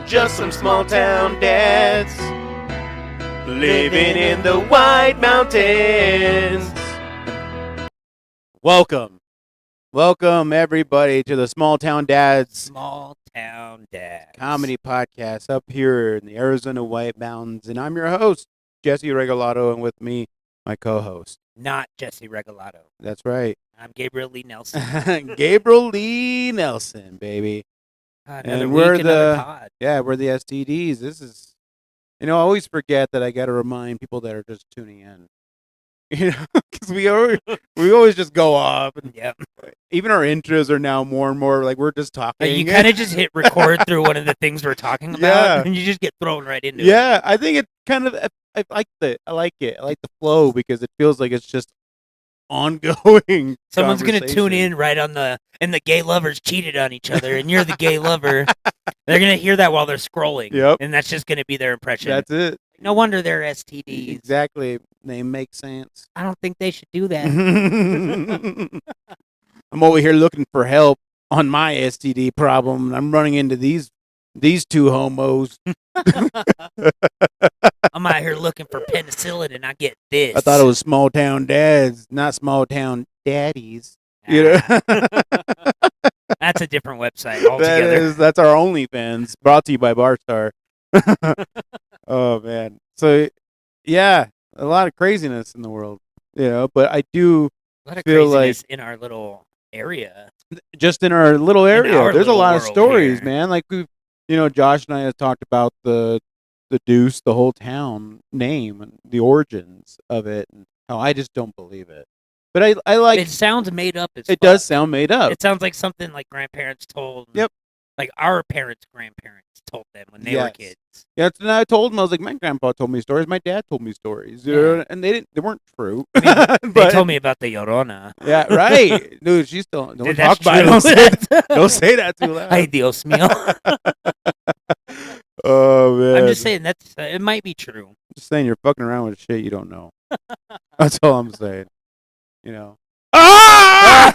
just some small town dads living in the White Mountains. Welcome everybody to the Small Town Dads comedy podcast up here in the Arizona White Mountains, and I'm your host Jesse Regalado, and with me my co-host. Not Jesse Regalado. That's right. I'm Gabriel Lee Nelson. Gabriel Lee Nelson, baby. Another week, another pod. Yeah, we're the STDs. This is, I always forget that I got to remind people that are just tuning in. Because we always just go off. And yep. Even our intros are now more and more like we're just talking. You kind of just hit record through one of the things we're talking about, and you just get thrown right into it. Yeah, I think it kind of. I like it. I like the flow because it feels like it's just ongoing. Someone's gonna tune in right on and the gay lovers cheated on each other, and you're the gay lover. They're gonna hear that while they're scrolling. Yep. And that's just gonna be their impression. That's it. No wonder they're STDs. Exactly. They make sense. I don't think they should do that. I'm over here looking for help on my STD problem, and I'm running into these two homos. I'm out here looking for penicillin, and I get this. I thought it was small town dads, not small town daddies. You know? That's a different website altogether. That's our OnlyFans, brought to you by Barstar. Oh man, so yeah, a lot of craziness in the world, but I do a lot of feel craziness like in our little area. Just in our little area, there's a lot of stories, here. man. Like Josh and I have talked about the Deuce, the whole town name, and the origins of it, and how I just don't believe it. But I like it. Sounds made up. It does sound made up. It sounds like something like grandparents told. Yep. Like our grandparents told them when they were kids. Yeah, and I told them, I was like, my grandpa told me stories, my dad told me stories, and they weren't true. I mean, they told me about the Llorona. Yeah, right, dude. She's still don't talk about it. Don't say that too loud. Ay, Dios mío. Oh man, I'm just saying it might be true. I'm just saying you're fucking around with shit you don't know. That's all I'm saying. Ah!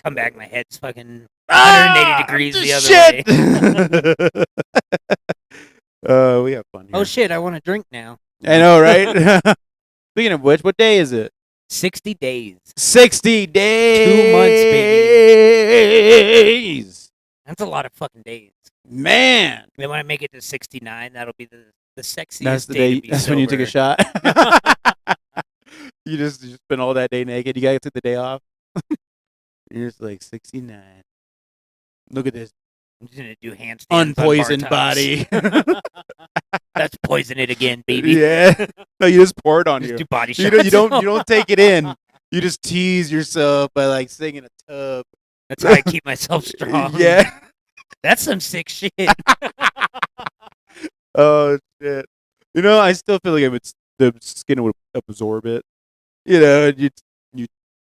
Come back, my head's fucking 180 degrees the other way. We have fun here. Oh shit, I want to drink now. I know, right? Speaking of which, what day is it? 60 days. 60 days. 2 months, baby. That's a lot of fucking days. Man. Then when I make it to 69, that'll be the sexiest That's the day. That's sober. When you take a shot. You just spend all that day naked. You gotta take the day off. You're just like 69. Look at this. I'm just gonna do handstands. Unpoisoned body. Let's poison it again, baby. Yeah. No, you just pour it on just you. Do body you shots. You don't take it in. You just tease yourself by like sitting in a tub. That's how I keep myself strong. Yeah. That's some sick shit. Oh shit. I still feel like the skin would absorb it. You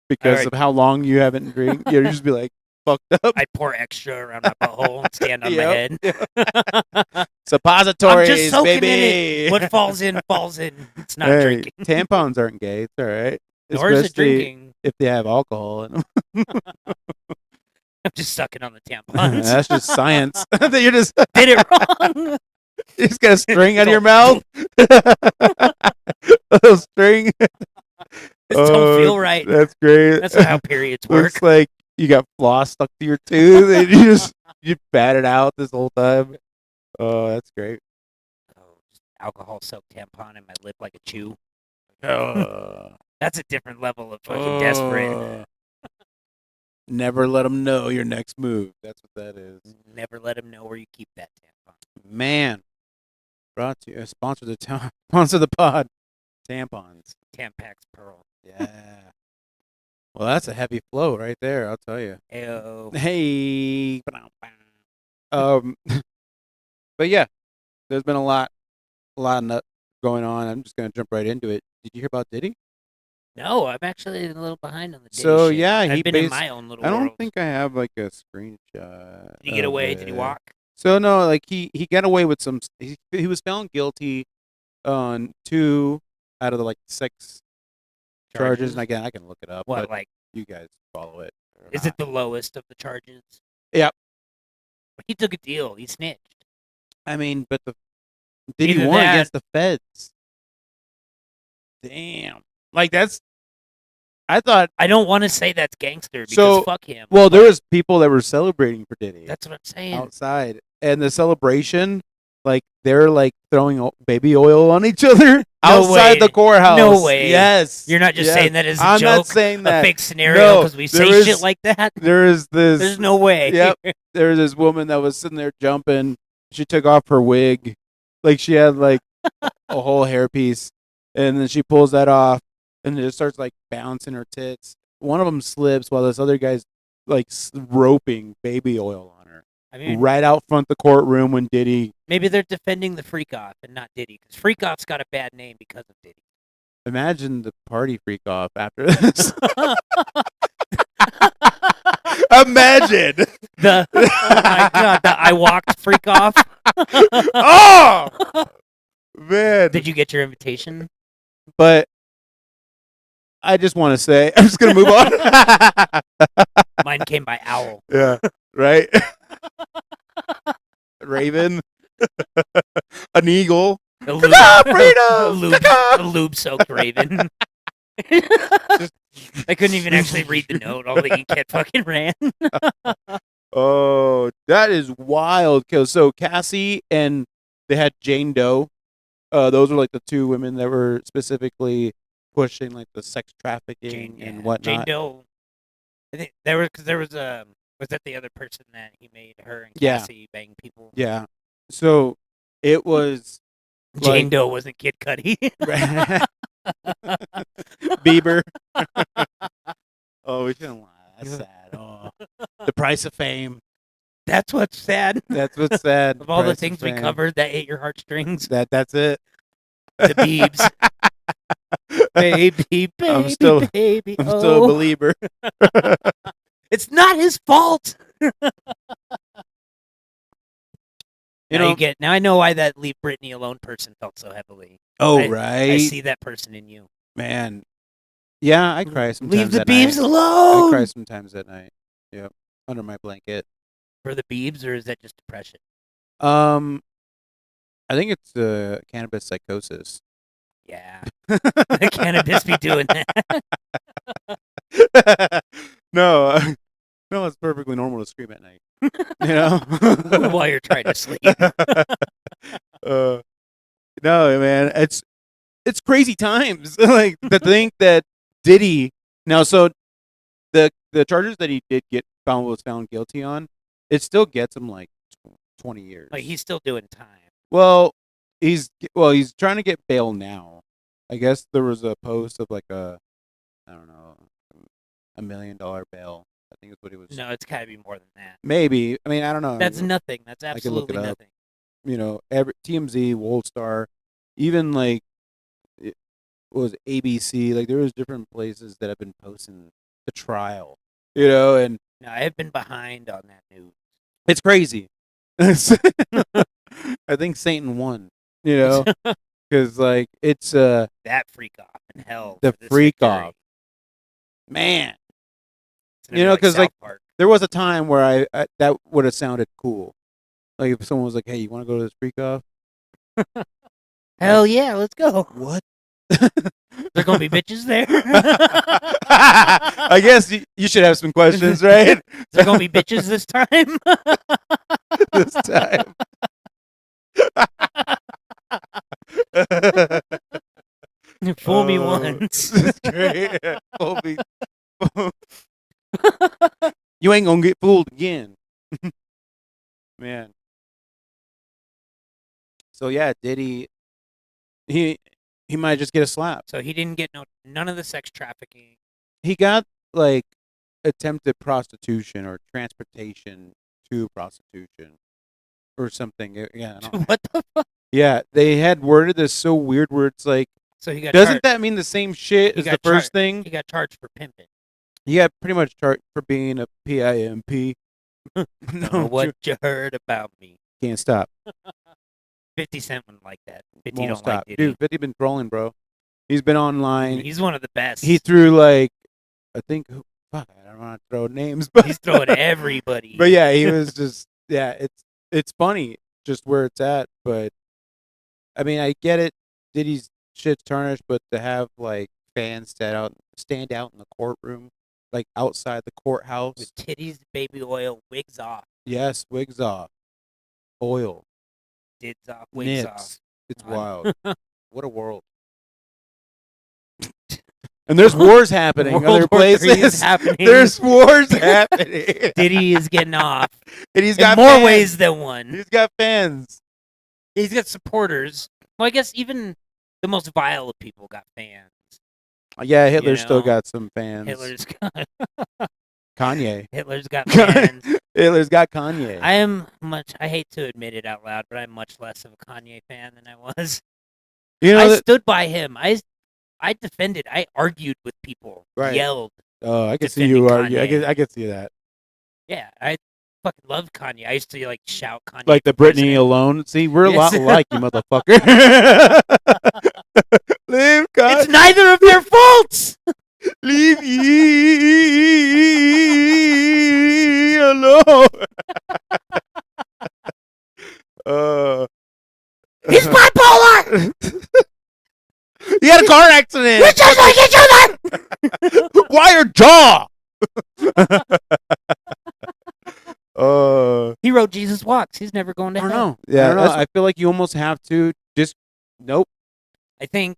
because of how long you haven't drank. You just be like fucked up. I pour extra around my butthole and stand on my head. Suppositories, I'm just soaking baby. in it. What falls in, falls in. It's not drinking. Tampons aren't gay. It's all right. Nor is it drinking. If they have alcohol in them. I'm just sucking on the tampons. That's just science. You just did it wrong. You just got a string out of your mouth. A little string. This don't feel right. That's great. That's not how periods work. Looks like you got floss stuck to your tooth, and you bat it out this whole time. Oh, that's great. Oh, just alcohol-soaked tampon in my lip like a chew. That's a different level of fucking desperate. Never let them know your next move. That's what that is. Never let them know where you keep that tampon. Man, brought to you. Sponsor the pod. Tampons. Tampax Pearl. Yeah. Well, that's a heavy flow right there. I'll tell you. Ew. Hey. But yeah, there's been a lot of nut going on. I'm just gonna jump right into it. Did you hear about Diddy? No, I'm actually a little behind on the Diddy So shit. yeah, I've been in my own little I don't world. think I have like a screenshot. Did he get away? Did he walk? So no, like he got away with some. He was found guilty on 2 out of the 6 charges. And again, I can look it up. What, but like you guys follow it? Is it the lowest of the charges? Yep. He took a deal. He snitched. I mean, but Diddy Either won that- against the feds. Damn. Like that's. I thought. I don't want to say that's gangster because So, fuck him. Well, there but was people that were celebrating for Diddy That's what I'm saying. outside, and the celebration, like they're like throwing baby oil on each other outside way. the courthouse. No way. Yes. You're not just yes. saying that as a I'm joke, not saying that. a fake scenario because we say there shit is- like that. There is this. There's no way. Yep. There was this woman that was sitting there jumping. She took off her wig, like she had like a whole hairpiece, and then she pulls that off, and it just starts like bouncing her tits. One of them slips while this other guy's like roping baby oil on her. I mean, Right out front the courtroom when Diddy. maybe they're defending the freak off and not Diddy because freak off's got a bad name because of Diddy. Imagine the party freak off after this. Imagine oh my god, the I walked freak off. Oh man! Did you get your invitation? But I just want to say, I'm just gonna move on. Mine came by owl. Yeah, right. Raven, an eagle. A lube, freedom! a lube soaked raven. I couldn't even actually read the note. All the ink had fucking ran. Oh, that is wild. So Cassie and they had Jane Doe. Those were like the two women that were specifically pushing like the sex trafficking and whatnot. Jane Doe. I think there was was that the other person that he made her and Yeah. Cassie bang people? Yeah. So it was Jane like- Doe wasn't Kid Cudi. Bieber. Oh, we shouldn't lie. That's sad. Oh, the price of fame. That's what's sad. That's what's sad. Of all the Price things we fame. covered that ate your heartstrings, That's it. the Biebs. baby, I'm still- baby. I'm still a believer. It's not his fault. You now know. you get. Now I know why that "Leave Britney Alone" person felt so heavily. Oh, I right. see that person in you. Man. Yeah, I cry sometimes. Leave the at Biebs night. I alone. cry sometimes at night. Yep. Under my blanket. For the Biebs, or is that just depression? I think it's cannabis psychosis. Yeah, the cannabis be doing that. No, no, it's perfectly normal to scream at night. You know, While you're trying to sleep. No, man, it's crazy times. Like to think that Diddy now. So the charges that he did was found guilty on, it still gets him like 20 years. Like he's still doing time. Well, he's trying to get bail now. I guess there was a post of like I don't know, $1 million bail. I think is what he was. No, it's got to be more than that. Maybe. I mean, I don't know. That's nothing. That's I could look it absolutely up. nothing. You know, every TMZ, World Star, even like what was it, ABC. Like there was different places that have been posting the trial. You know, and No, I have been behind on that news. it's crazy. I think Satan won. You know, because like it's That freak off in hell. The for this freak victory. off. Man. It's gonna You be know, like 'cause, South like, Park. There was a time where I that would have sounded cool. Like if someone was like, "Hey, you want to go to this freak off?" Hell yeah, let's go. What? There gonna be bitches there. I guess you should have some questions, right? Is there gonna be bitches this time? This time. Fool me Oh, once. That's great. Fool me. You ain't gonna get fooled again. Man. So yeah, Diddy he might just get a slap. So he didn't get none of the sex trafficking. He got like attempted prostitution or transportation to prostitution or something. Yeah, I don't- What the fuck? yeah. They had worded this so weird where it's like, So he got doesn't charged. that mean the same shit He as the got first He thing? got charged for pimping. Yeah, pretty much charged for being a PIMP. Don't know what you heard about me. Can't stop. 50 Cent wouldn't like that. 50 Won't don't stop. like Diddy. Dude, 50 been trolling, bro. He's been online. He's one of the best. He threw like, I think fuck, I don't want to throw names, but he's throwing everybody. But yeah, he was just it's funny just where it's at, but I mean I get it. Diddy's shit's tarnished, but to have like fans stand out in the courtroom, like outside the courthouse with titties, baby oil, wigs off. Yes, wigs off, oil, Dids off, wigs nips. off. It's wild. What a world. And there's wars happening other places. There's wars happening. Diddy is getting off. And he's got in more fans. ways than one. He's got fans. He's got supporters. Well, I guess even the most vile of people got fans. Yeah, Hitler's still got some fans. Hitler's got Kanye. Hitler's got fans. Hitler's got Kanye. I hate to admit it out loud, but I'm much less of a Kanye fan than I was. I stood by him. I defended. I argued with people. Right. Yelled. Oh, I can see you argue. I can see that. Yeah, I fucking love Kanye. I used to like shout Kanye. Like the Britney alone. See, we're a lot alike, you motherfucker. Leave Kanye. It's neither of their faults. Leave ye alone. He's bipolar. He had a car accident. We just like each other. Wire jaw. He wrote Jesus Walks. He's never going to hell. I don't know. Yeah, I don't know. I feel like you almost have to just nope. I think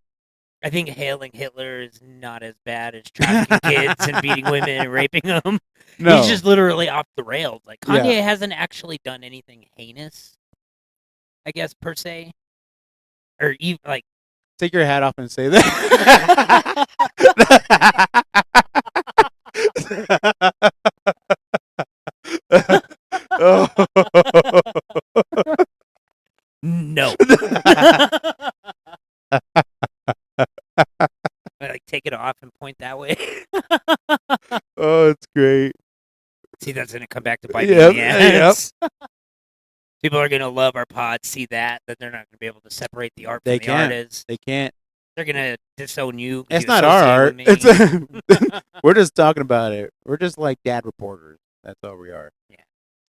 hailing Hitler is not as bad as trafficking kids and beating women and raping them. No. He's just literally off the rails. Like Kanye hasn't actually done anything heinous, I guess, per se. Or even like take your hat off and say that. No. I like take it off and point that way. Oh, it's great. See, that's gonna come back to bite me in the ass. Yep. People are gonna love our pod. See that they're not gonna be able to separate the art from the artist. They can't. They're gonna disown you. It's not our art. It's we're just talking about it. We're just like dad reporters. That's all we are.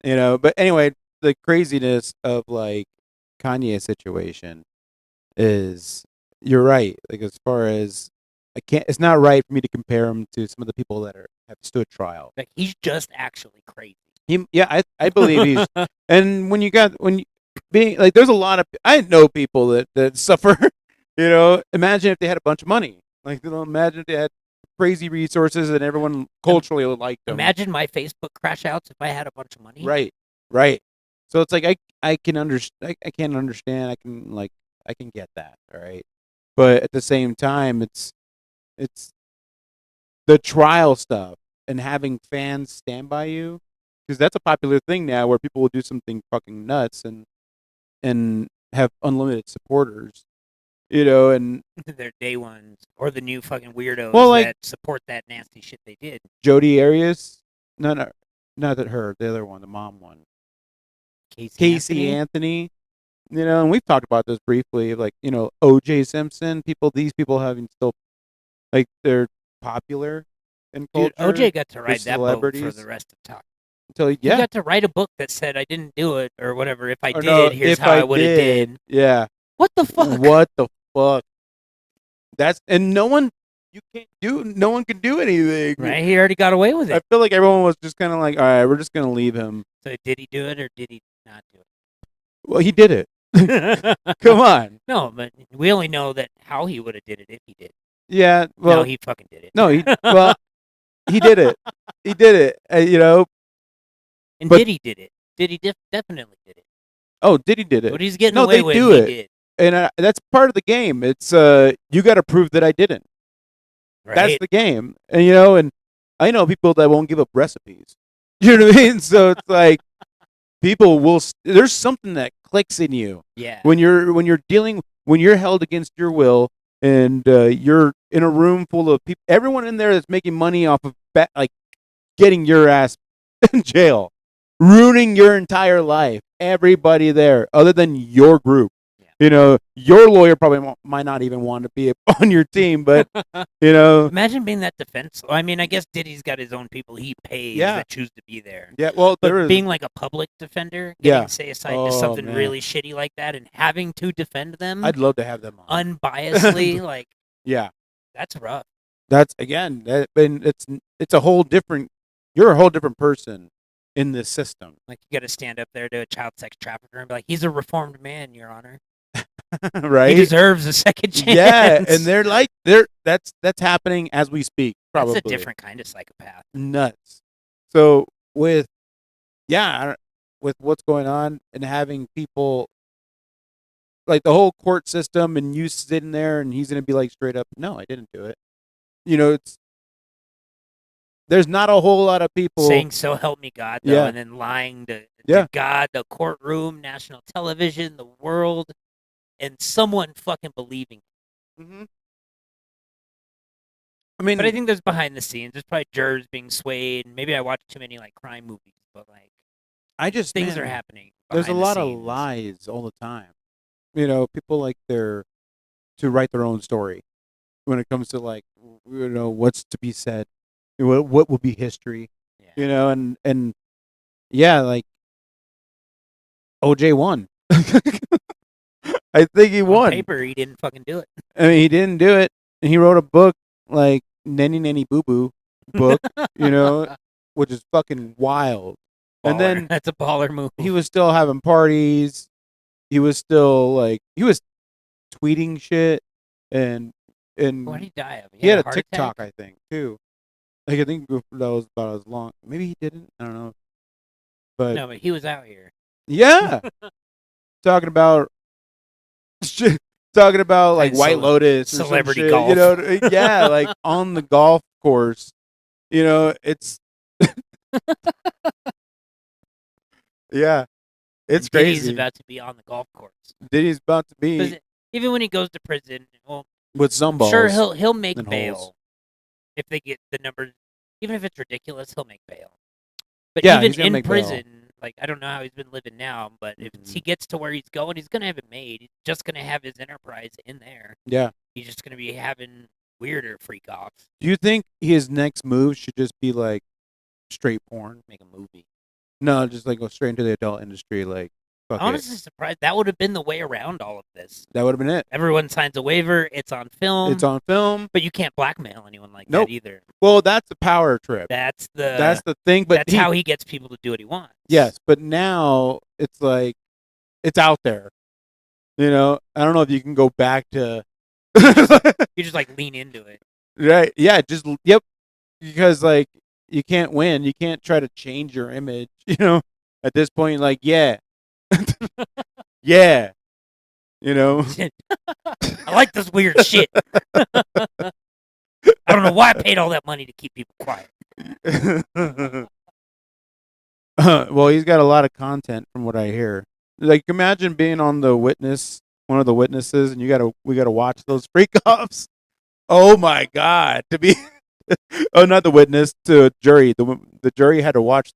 Yeah. But anyway, the craziness of like Kanye's situation is you're right. Like as far as it's not right for me to compare him to some of the people that have stood trial. Like he's just actually crazy. I believe he's. And being like, there's a lot of I know people that suffer. Imagine if they had a bunch of money. Like, imagine if they had crazy resources and everyone culturally liked them. Imagine my Facebook crash outs if I had a bunch of money. Right. So it's like I can understand. I can understand. I can get that. All right, but at the same time, it's the trial stuff and having fans stand by you, because that's a popular thing now where people will do something fucking nuts and have unlimited supporters. And they're day ones or the new fucking weirdos that support that nasty shit they did. Jodi Arias, no, not that her, the other one, the mom one, Casey Anthony. And we've talked about this briefly, like O.J. Simpson. These people having still, like, they're popular in culture. Dude, O.J. got to ride that boat for the rest of time. He got to write a book that said I didn't do it or whatever. If I did, here's how I would have did. Yeah. What the fuck? What the fuck? No one can do anything. Right? He already got away with it. I feel like everyone was just kind of like, all right, we're just gonna leave him. So did he do it or did he not do it? Well, he did it. Come on. No, but we only know that how he would have did it if he did. Yeah. Well, no, he fucking did it. No, he did it. He did it. And Diddy did it. Diddy definitely did it. Oh, Diddy did it. But he's getting away with it. No, they do it. And that's part of the game. It's you got to prove that I didn't. Right. That's the game. And and I know people that won't give up recipes. You know what I mean? So it's like people will. There's something that clicks in you. Yeah. When you're held against your will, and you're in a room full of people, everyone in there that's making money off of getting your ass in jail, ruining your entire life. Everybody there, other than your group. Yeah. Your lawyer probably might not even want to be on your team, but imagine being that defense. I mean, I guess Diddy's got his own people he pays that choose to be there. Yeah, well, but being like a public defender, getting say aside to something man. really shitty like that, and having to defend them, I'd love to have them on unbiasedly. Like, yeah, that's rough. That's again, it's a whole different. You're a whole different person in this system. Like, you got to stand up there to a child sex trafficker and be like, "He's a reformed man, Your Honor." Right? He deserves a second chance. Yeah, and that's happening as we speak. Probably that's a different kind of psychopath. Nuts. So with what's going on and having people like the whole court system and you sitting there and he's gonna be like straight up, no, I didn't do it. There's not a whole lot of people saying "so help me God," though, and then lying to God, the courtroom, national television, the world, and someone fucking believing. Mm-hmm. I mean, but I think there's behind the scenes. There's probably jurors being swayed. Maybe I watch too many like crime movies, but like, things are happening. There's a lot of lies all the time. People like to write their own story when it comes to like what's to be said, what will be history, and yeah, like OJ won. I think he won. On paper, he didn't fucking do it. I mean, he didn't do it. And he wrote a book like Nanny Nanny Boo Boo book, which is fucking wild. Baller. And then that's a baller move. He was still having parties. He was still he was tweeting shit and what did he die of? He had a TikTok, I think, too. Like I think that was about as long. Maybe he didn't. I don't know. But no, but he was out here. Yeah, talking about like White Lotus, celebrity golf. Yeah, like on the golf course. It's yeah, it's crazy. Diddy's about to be on the golf course. Diddy's about to be. Even when he goes to prison, with some balls, sure he'll make bail holes. If they get the numbers. Even if it's ridiculous, he'll make bail. But even in prison, like I don't know how he's been living now, but if he gets to where he's going, he's gonna have it made. He's just gonna have his enterprise in there. Yeah, he's just gonna be having weirder freak offs. Do you think his next move should just be like straight porn? Make a movie? No, just like go straight into the adult industry. Like, I'm honestly surprised. That would have been the way around all of this. That would have been it. Everyone signs a waiver. It's on film. But you can't blackmail anyone like that either. Well, that's the power trip. That's the thing. But that's how he gets people to do what he wants. Yes, but now it's like it's out there. I don't know if you can go back to. You just like lean into it. Right. Yeah. Because like you can't win. You can't try to change your image. At this point, like yeah. Yeah. I like this weird shit. I don't know why I paid all that money to keep people quiet. Well, he's got a lot of content from what I hear. Like, imagine being on the witness, one of the witnesses, and we gotta watch those freak offs. Oh my God! To be, not the witness, to a jury. The jury had to watch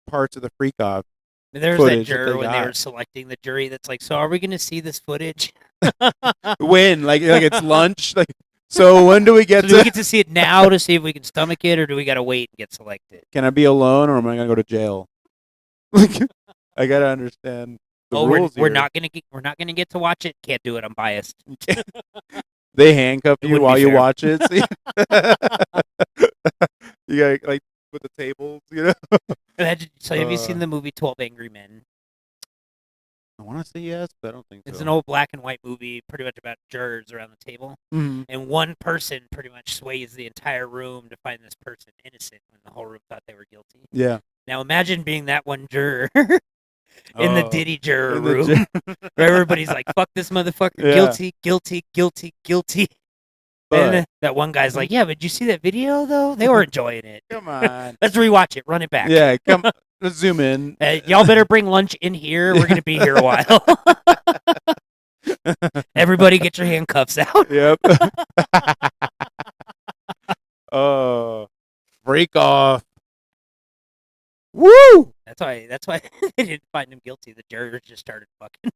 parts of the freak off. There's that juror when they were selecting the jury that's like, so are we going to see this footage? When? Like it's lunch? So when do we get do we get to see it now to see if we can stomach it, or do we got to wait and get selected? Can I be alone, or am I going to go to jail? I got to understand the rules we're not going to get to watch it. Can't do it. I'm biased. They handcuff you while you watch it. You got like with the tables, So have you seen the movie 12 Angry Men? I want to say yes, but I don't think it's an old black and white movie, pretty much about jurors around the table, and one person pretty much sways the entire room to find this person innocent when the whole room thought they were guilty. Yeah. Now imagine being that one juror in the Diddy juror room, where everybody's like, "Fuck this motherfucker, guilty, guilty, guilty, guilty." And that one guy's like, "Yeah, but did you see that video though? They were enjoying it. Come on, let's rewatch it. Run it back. Yeah, come. Let's zoom in. Y'all better bring lunch in here. We're gonna be here a while. Everybody, get your handcuffs out." Yep. Oh, freak off. Woo! That's why they didn't find him guilty. The jurors just started fucking.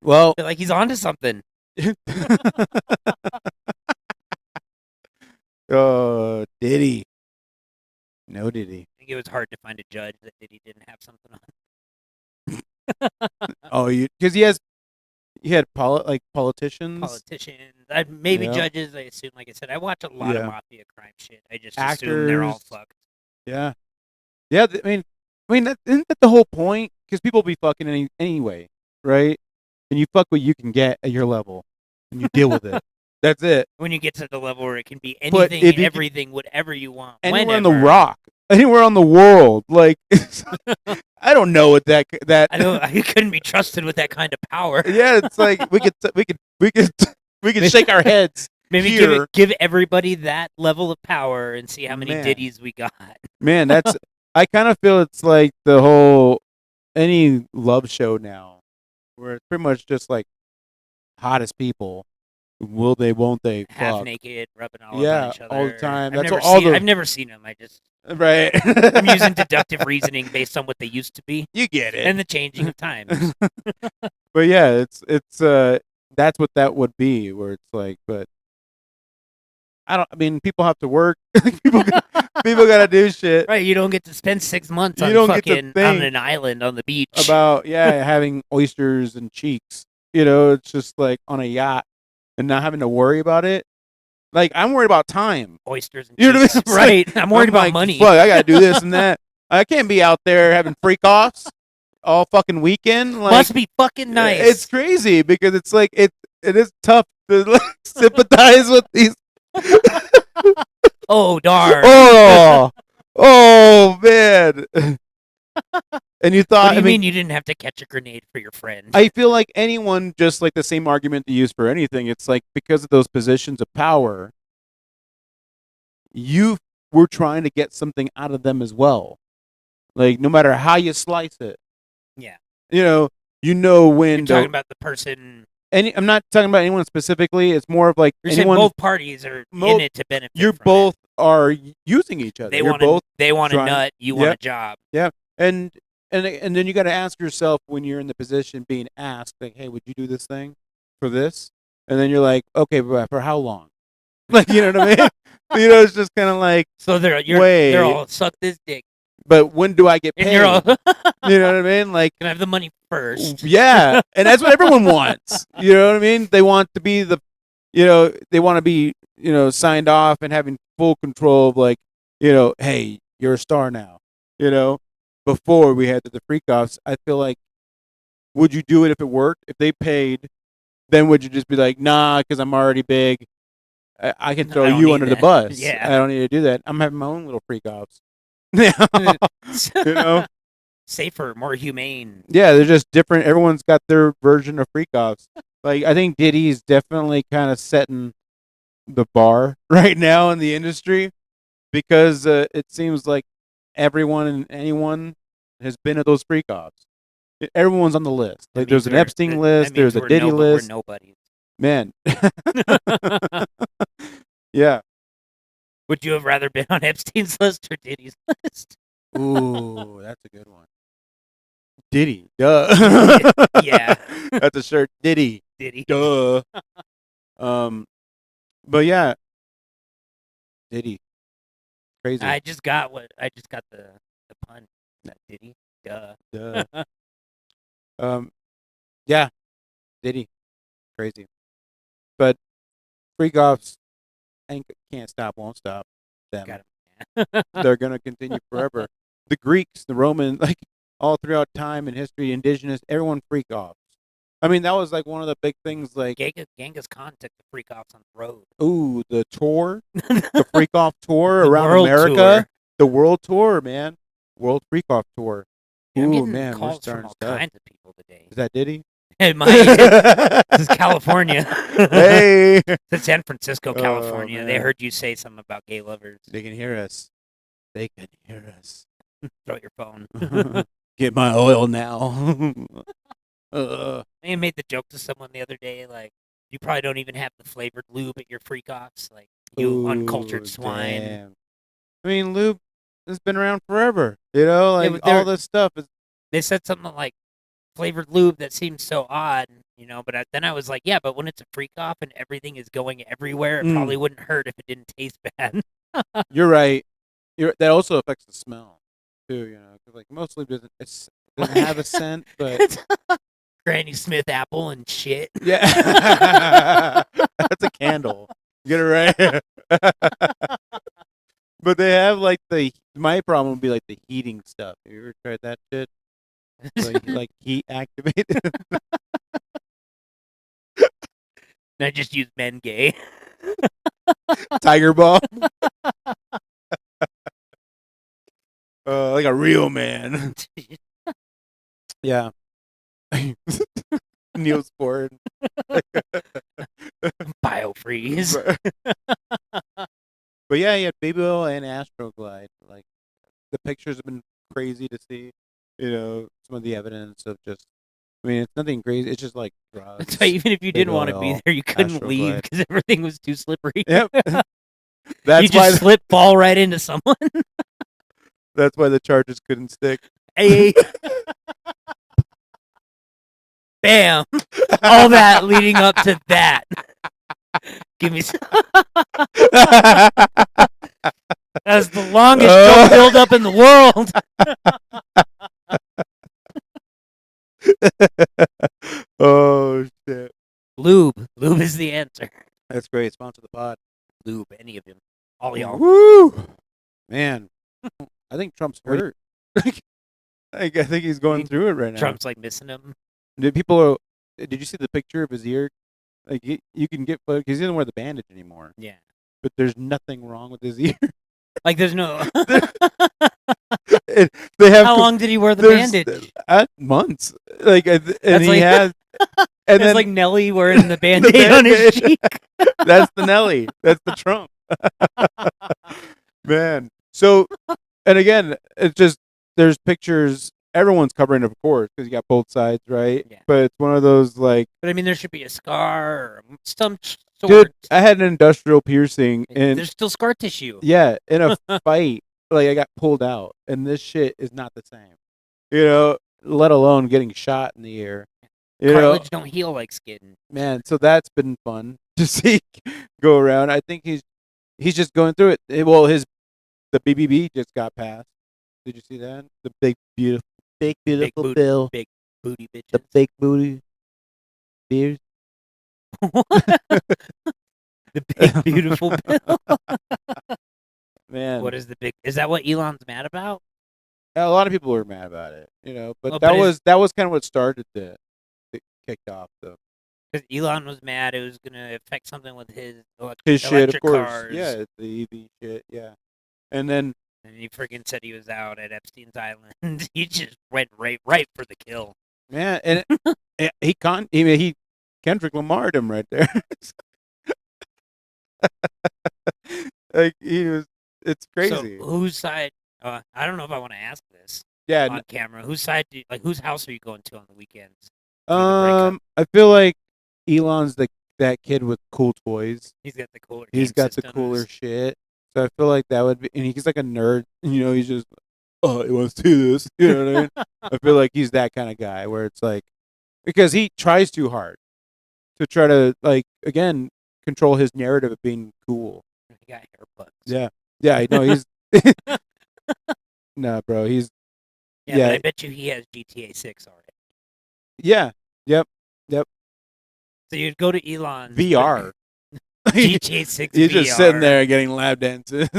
Well, I feel like he's onto something. Oh, Diddy. No Diddy. I think it was hard to find a judge that Diddy didn't have something on. Oh, because he had politicians, maybe judges. I assume, like I said, I watch a lot of mafia crime shit. I just assume they're all fucked. Yeah, yeah. I mean, isn't that the whole point? Because people be fucking anyway, right? And you fuck what you can get at your level, and you deal with it. That's it. When you get to the level where it can be anything, everything, whatever you want, anywhere on the rock, anywhere on the world, like I don't know what that. I couldn't be trusted with that kind of power. Yeah, it's like we could shake our heads. Maybe give everybody that level of power and see how many Diddies we got. Man, that's I kind of feel it's like the whole any love show now, where it's pretty much just like hottest people. Will they? Won't they? Half fuck. Naked, rubbing all over each other all the time. I've never seen them. I just right. I'm using deductive reasoning based on what they used to be. You get it. And the changing of times. But yeah, it's that's what that would be. Where it's like, but I mean, people have to work. people gotta do shit. Right, you don't get to spend 6 months on an island on the beach. About having oysters and cheeks. It's just like on a yacht and not having to worry about it. Like I'm worried about time. Oysters and cheeks. What I mean? Right. I'm worried about money. Fuck, I gotta do this and that. I can't be out there having freak offs all fucking weekend. Like, must be fucking nice. It's crazy because it's like it is tough to like, sympathize with these. Oh darn! Oh man! And you thought? What do you mean you didn't have to catch a grenade for your friend? I feel like anyone, just like the same argument they use for anything. It's like because of those positions of power, you were trying to get something out of them as well. Like no matter how you slice it. Yeah. You know when you're talking about the person. I'm not talking about anyone specifically. It's more of like you're saying both parties are in it to benefit. You both are using each other. They want a nut. You want a job. Yeah, and then you got to ask yourself when you're in the position being asked, like, "Hey, would you do this thing for this?" And then you're like, "Okay, but for how long?" Like, you know what I mean? It's just kind of like so they're all suck this dick. But when do I get paid? You know what I mean? Like, can I have the money first? Yeah, and that's what everyone wants. You know what I mean? They want to be they want to be, signed off and having full control of like, hey, you're a star now. Before we had the freak offs, I feel like, would you do it if it worked? If they paid, then would you just be like, nah, because I'm already big. I can throw you under the bus. Yeah, I don't need to do that. I'm having my own little freak offs. Safer, more humane. Yeah, they're just different. Everyone's got their version of freak offs. Like I think Diddy's definitely kind of setting the bar right now in the industry because it seems like everyone and anyone has been at those freak offs. Everyone's on the list. Like there's an Epstein list, there's a Diddy list. We're nobody. Man. Yeah. Would you have rather been on Epstein's list or Diddy's list? Ooh, that's a good one. Diddy, duh. Yeah. That's a shirt. Diddy. Duh. But yeah. Diddy. Crazy. I just got the pun. That Diddy. Duh. Yeah. Diddy. Crazy. But freak offs can't stop, won't stop them. They're gonna continue forever. The Greeks, the Romans, like all throughout time and history, indigenous, everyone freak offs. I mean, that was like one of the big things. Like Genghis Khan took the freak offs on the road. Ooh, the tour, the freak off tour around America, tour. The world tour, man, world freak off tour. Yeah, ooh, man, calls from all kinds of people today. Is that Diddy? It might. This is California. Hey, it's San Francisco, California. They heard you say something about gay lovers. They can hear us. They can hear us. Throw your phone. Get my oil now. I made the joke to someone the other day, like, you probably don't even have the flavored lube at your freak offs, like, you uncultured swine. Damn. I mean, lube has been around forever, like all this stuff is. They said something like flavored lube that seems so odd, but then I was like, yeah, but when it's a freak off and everything is going everywhere, it probably wouldn't hurt if it didn't taste bad. You're right. That also affects the smell too. 'Cause, like most lube doesn't have a scent, but Granny Smith apple and shit. yeah, that's a candle. Get it right. But they have like my problem would be like the heating stuff. Have you ever tried that shit? Like heat activated. I just use Men Gay. Tiger Balm. Like a real man. Yeah. Neosporin. Biofreeze. But yeah, you had Baby Oil and Astroglide. Like the pictures have been crazy to see. Some of the evidence of just. I mean, it's nothing crazy. It's just like drugs. That's why even if you didn't want to be there, you couldn't leave because everything was too slippery. Yep. That's you just slip, fall right into someone. That's why the charges couldn't stick. Hey. Bam! All that leading up to that. Give me some. That's the longest joke build up in the world. Oh shit! Lube is the answer. That's great. Sponsor the pod. Lube, any of them, all y'all. Woo, man! I think Trump's hurt. I think he's going through it right now. Trump's like missing him. Did you see the picture of his ear? Like you can get because he doesn't wear the bandage anymore. Yeah, but there's nothing wrong with his ear. Like there's no. They have. How long did he wear the bandage? Months. Like and that's he has. And it's like Nelly wearing the Band-Aid on his cheek. That's the Nelly. That's the Trump. Man. So, and again, it's just there's pictures. Everyone's covering it, of course, because you got both sides, right? Yeah. But it's one of those like. But I mean, there should be a scar or some sort. Dude, I had an industrial piercing, and there's still scar tissue. Yeah, in a fight, like I got pulled out, and this shit is not the same. Let alone getting shot in the ear. Cartilage don't heal like skin. Man, so that's been fun to see go around. I think he's just going through it. Well, the BBB just got passed. Did you see that? The big beautiful bill, big booty bitches. The big booty beers. The big beautiful bill. Man, what is the big? Is that what Elon's mad about? A lot of people were mad about it, but that was kind of what started it kicked off though. Because Elon was mad, it was gonna affect something with his shit, of course. Cars. Yeah, the EV shit. Yeah, and he freaking said he was out at Epstein's Island. He just went right for the kill. Man, and he Kendrick Lamar'd him right there. Like it's crazy. So whose side? I don't know if I want to ask this. Yeah, on camera. Whose side? Whose house are you going to on the weekends? I feel like Elon's that kid with cool toys. He's got the cooler. He's got the cooler shit. So I feel like that would be, and he's like a nerd. He's just, he wants to do this. You know what I mean? I feel like he's that kind of guy where it's like, because he tries too hard to try to again control his narrative of being cool. He got hair plugs. Yeah, I know he's. Nah, bro, he's. Yeah, but I bet you he has GTA 6 already. Yeah. Yep. So you'd go to Elon VR. GTA 6 He's VR. just sitting there getting lap dances.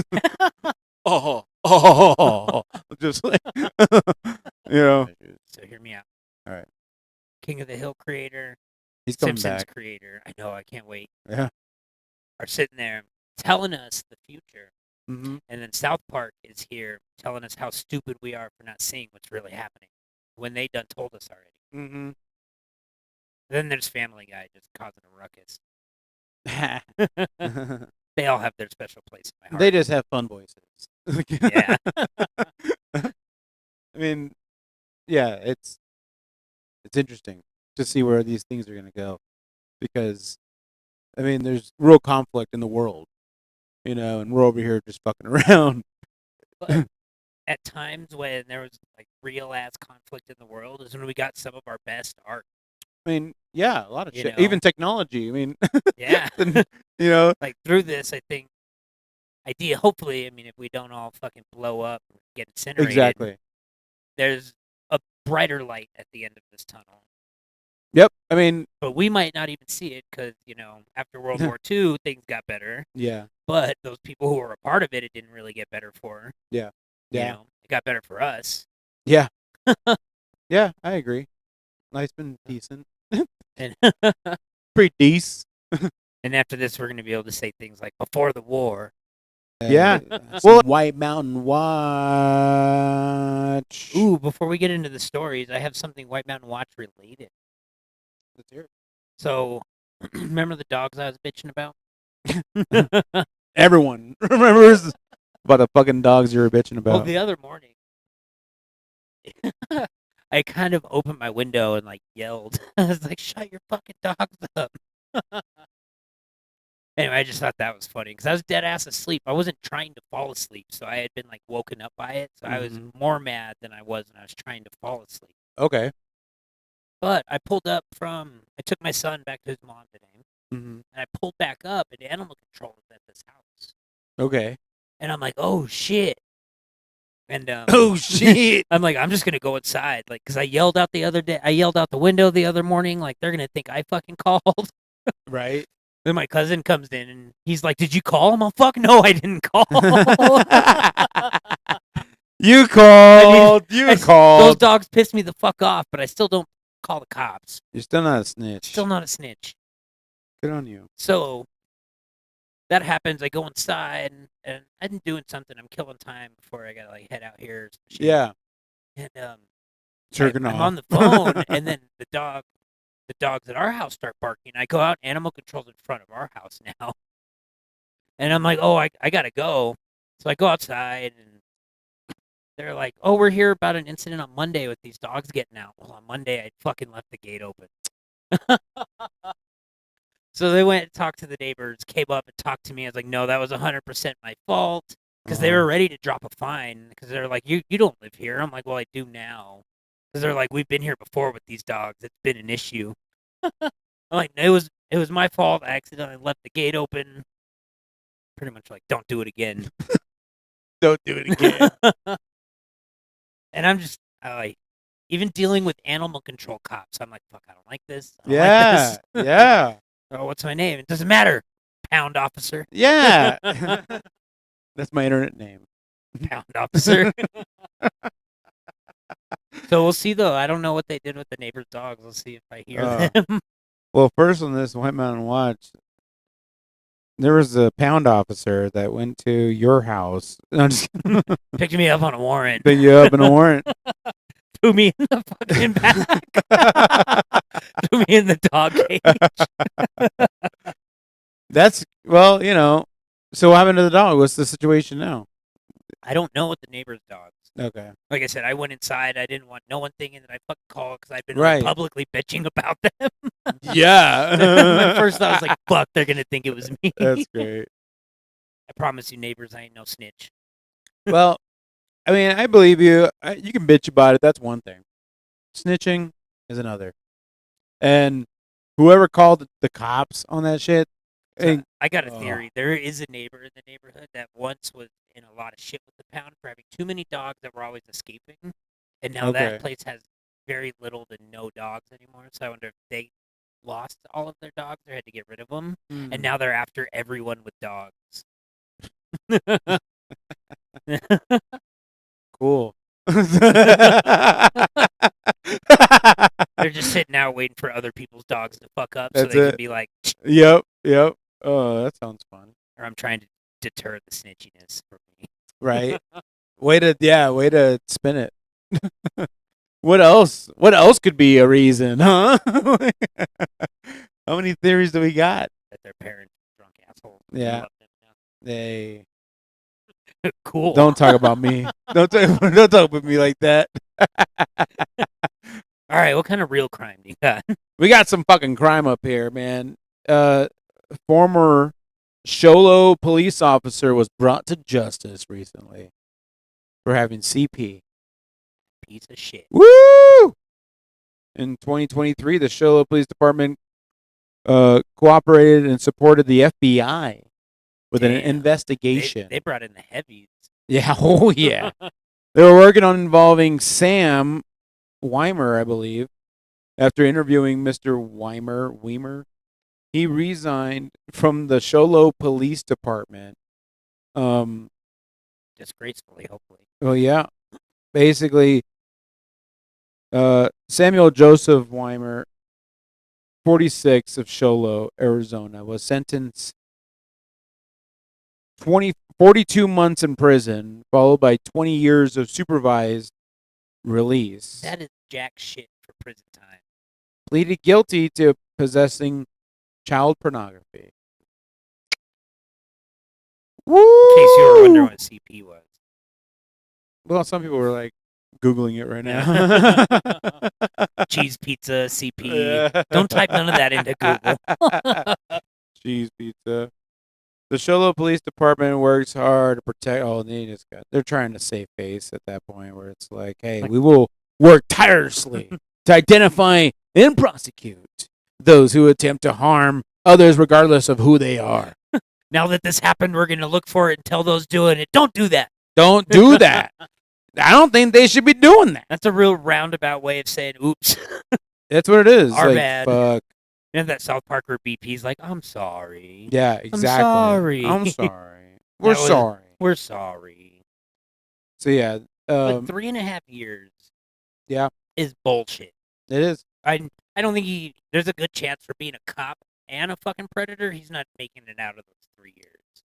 Just like, So hear me out. All right. King of the Hill creator, he's coming Simpsons back. creator. I know, I can't wait. Yeah. Are sitting there telling us the future. Mm-hmm. And then South Park is here telling us how stupid we are for not seeing what's really happening when they done told us already. Mm-hmm. Then there's Family Guy just causing a ruckus. They all have their special place in my heart. They just have fun voices. Yeah. I mean, yeah, it's interesting to see where these things are going to go, because, I mean, there's real conflict in the world, and we're over here just fucking around. at times when there was like real ass conflict in the world is when we got some of our best art. I mean, yeah, a lot of You shit. know? Even technology. I mean, Yeah. you know, Like through this, I think hopefully, I mean, if we don't all fucking blow up and get incinerated, exactly. there's a brighter light at the end of this tunnel. Yep. I mean, but we might not even see it because after World War II, things got better. Yeah. But those people who were a part of it, it didn't really get better for. Yeah. Yeah. It got better for us. Yeah. Yeah, I agree. Life's been decent. And pretty decent. And after this, we're going to be able to say things like before the war. Yeah. Well, White Mountain Watch. Ooh, before we get into the stories, I have something White Mountain Watch related. Let's hear it. So, remember the dogs I was bitching about? Everyone remembers about the fucking dogs you were bitching about. Well, the other morning, I kind of opened my window and yelled. I was like, "Shut your fucking dogs up!" Anyway, I just thought that was funny because I was dead ass asleep. I wasn't trying to fall asleep, so I had been woken up by it. So I was more mad than I was when I was trying to fall asleep. Okay. But I took my son back to his mom today, and I pulled back up, and animal control was at this house. Okay. And I'm like, oh shit. And oh shit. I'm like, I'm just gonna go inside, because I yelled out the other day. I yelled out the window the other morning, they're gonna think I fucking called. Right. Then my cousin comes in and he's like, "Did you call him?" I'm fuck no, I didn't call. You called. You called. Those dogs pissed me the fuck off, but I still don't call the cops. You're still not a snitch. Still not a snitch. Good on you. So that happens. I go inside and I'm doing something. I'm killing time before I gotta head out here. Yeah. And I'm on the phone, and then the dogs at our house start barking. I go out, animal control's in front of our house now. And I'm like, oh, I gotta go. So I go outside, and they're like, oh, we're here about an incident on Monday with these dogs getting out. Well, on Monday, I fucking left the gate open. So they went and talked to the neighbors, came up and talked to me. I was like, no, that was 100% my fault. Because they were ready to drop a fine. Because they're like, you don't live here. I'm like, well, I do now. Because they're like, we've been here before with these dogs. It's been an issue. I'm like, it was my fault. I accidentally left the gate open. Pretty much don't do it again. Don't do it again. And I'm just even dealing with animal control cops. I'm like, fuck, I don't like this. Yeah. Yeah. Oh, what's my name? It doesn't matter. Pound officer. Yeah. That's my internet name. Pound officer. So we'll see, though. I don't know what they did with the neighbor's dogs. We'll see if I hear them. Well, first on this White Mountain Watch, there was a pound officer that went to your house. No, picked me up on a warrant. Picked you up in a warrant. Threw me in the fucking back. Threw me in the dog cage. That's, well, so what happened to the dog? What's the situation now? I don't know what the neighbor's dogs. Okay. Like I said, I went inside. I didn't want no one thinking that I fucking called because I've been publicly bitching about them. Yeah. My first thought was like, fuck, they're going to think it was me. That's great. I promise you, neighbors, I ain't no snitch. Well, I mean, I believe you. You can bitch about it. That's one thing. Snitching is another. And whoever called the cops on that shit. So I got a theory. There is a neighbor in the neighborhood that once was in a lot of shit with the pound for having too many dogs that were always escaping. And now that place has very little to no dogs anymore. So I wonder if they lost all of their dogs or had to get rid of them. And now they're after everyone with dogs. Cool. They're just sitting out waiting for other people's dogs to fuck up so they can be like, Yep. Oh, that sounds fun. Or I'm trying to deter the snitchiness from me. Right. Way to spin it. What else? What else could be a reason, huh? How many theories do we got? That their parents are drunk assholes. Yeah. They. Cool. Don't talk about me. Don't talk about me like that. All right, what kind of real crime do you got? We got some fucking crime up here, man. Former Sholo police officer was brought to justice recently. for having CP. Piece of shit. Woo! In 2023, the Shola Police Department cooperated and supported the FBI with an investigation. They brought in the heavies. Yeah, oh yeah. They were working on involving Sam Weimer, I believe. After interviewing Mr. Weimer, he resigned from the Sholo Police Department. Disgracefully, hopefully. Well, yeah. Basically, Samuel Joseph Weimer, 46 of Sholo, Arizona, was sentenced 42 months in prison, followed by 20 years of supervised release. That is jack shit for prison time. Pleaded guilty to possessing child pornography. Woo! In case you were wondering what CP was. Well, some people were like Googling it right now. Cheese pizza, CP. Don't type none of that into Google. Cheese pizza. The Sholo Police Department works hard to protect. Oh, they're trying to save face at that point where it's like, hey, we will work tirelessly to identify and prosecute those who attempt to harm others, regardless of who they are. Now that this happened, we're going to look for it and tell those doing it, don't do that. Don't do that. I don't think they should be doing that. That's a real roundabout way of saying, oops. That's what it is. Our like, bad. Fuck. You know that South Park where BP's like, I'm sorry. Yeah, exactly. I'm sorry. I'm sorry. We're sorry. We're sorry. So, yeah. But 3.5 years yeah, is bullshit. It is. I don't think there's a good chance for being a cop and a fucking predator. He's not making it out of those 3 years.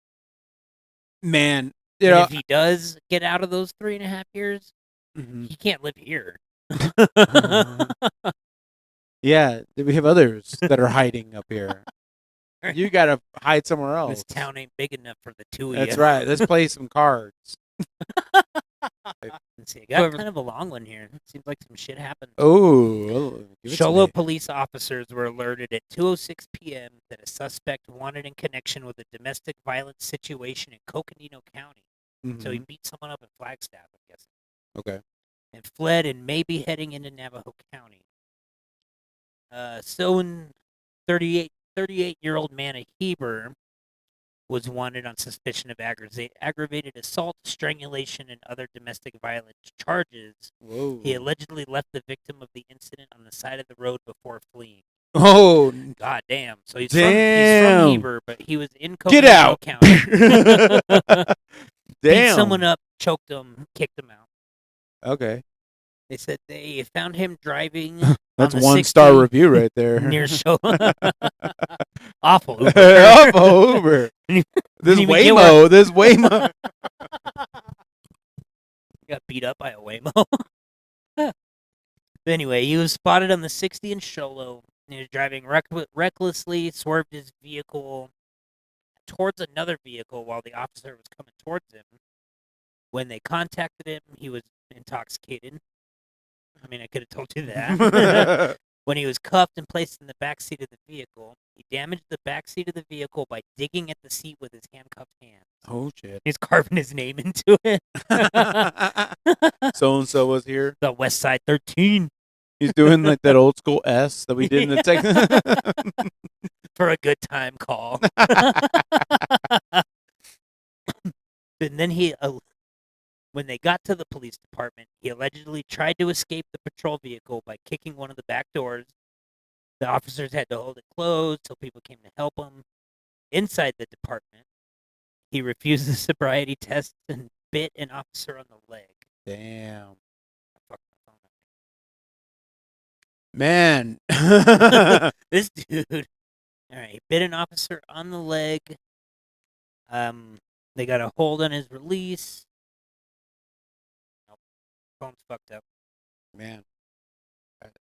Man. If he does get out of those 3.5 years, he can't live here. Yeah, we have others that are hiding up here. You gotta hide somewhere else. This town ain't big enough for the two of That's you. right. Let's play some cards. Let's see. I got kind of a long one here. Seems like some shit happened. Oh, Sholo police officers were alerted at 2:06 p.m. that a suspect wanted in connection with a domestic violence situation in Coconino County. Mm-hmm. So he beat someone up in Flagstaff, I'm guessing. Okay. And fled and may be heading into Navajo County. So in 38-year-old Manna Heber was wanted on suspicion of aggravated assault, strangulation, and other domestic violence charges. Whoa. He allegedly left the victim of the incident on the side of the road before fleeing. Oh, god damn! So he's from Heber, but he was in Coconino County. Damn. Beat someone up, choked him, kicked him out. Okay. They said they found him driving. That's a 1-star review right there. Near show. Awful Uber. Awful Uber. This Waymo. Got beat up by a Waymo. Anyway, he was spotted on the 60 in Sholo. He was driving recklessly, swerved his vehicle towards another vehicle while the officer was coming towards him. When they contacted him, he was intoxicated. I mean, I could have told you that. When he was cuffed and placed in the back seat of the vehicle, he damaged the back seat of the vehicle by digging at the seat with his handcuffed hands. Oh, shit. He's carving his name into it. So-and-so was here. The West Side 13. He's doing like that old school S that we did in the Texas. For a good time call. And then when they got to the police department, he allegedly tried to escape the patrol vehicle by kicking one of the back doors. The officers had to hold it closed till people came to help him. Inside the department, he refused the sobriety test and bit an officer on the leg. Damn. Man. This dude. All right, he bit an officer on the leg. They got a hold on his release. Nope. Phone's fucked up. Man.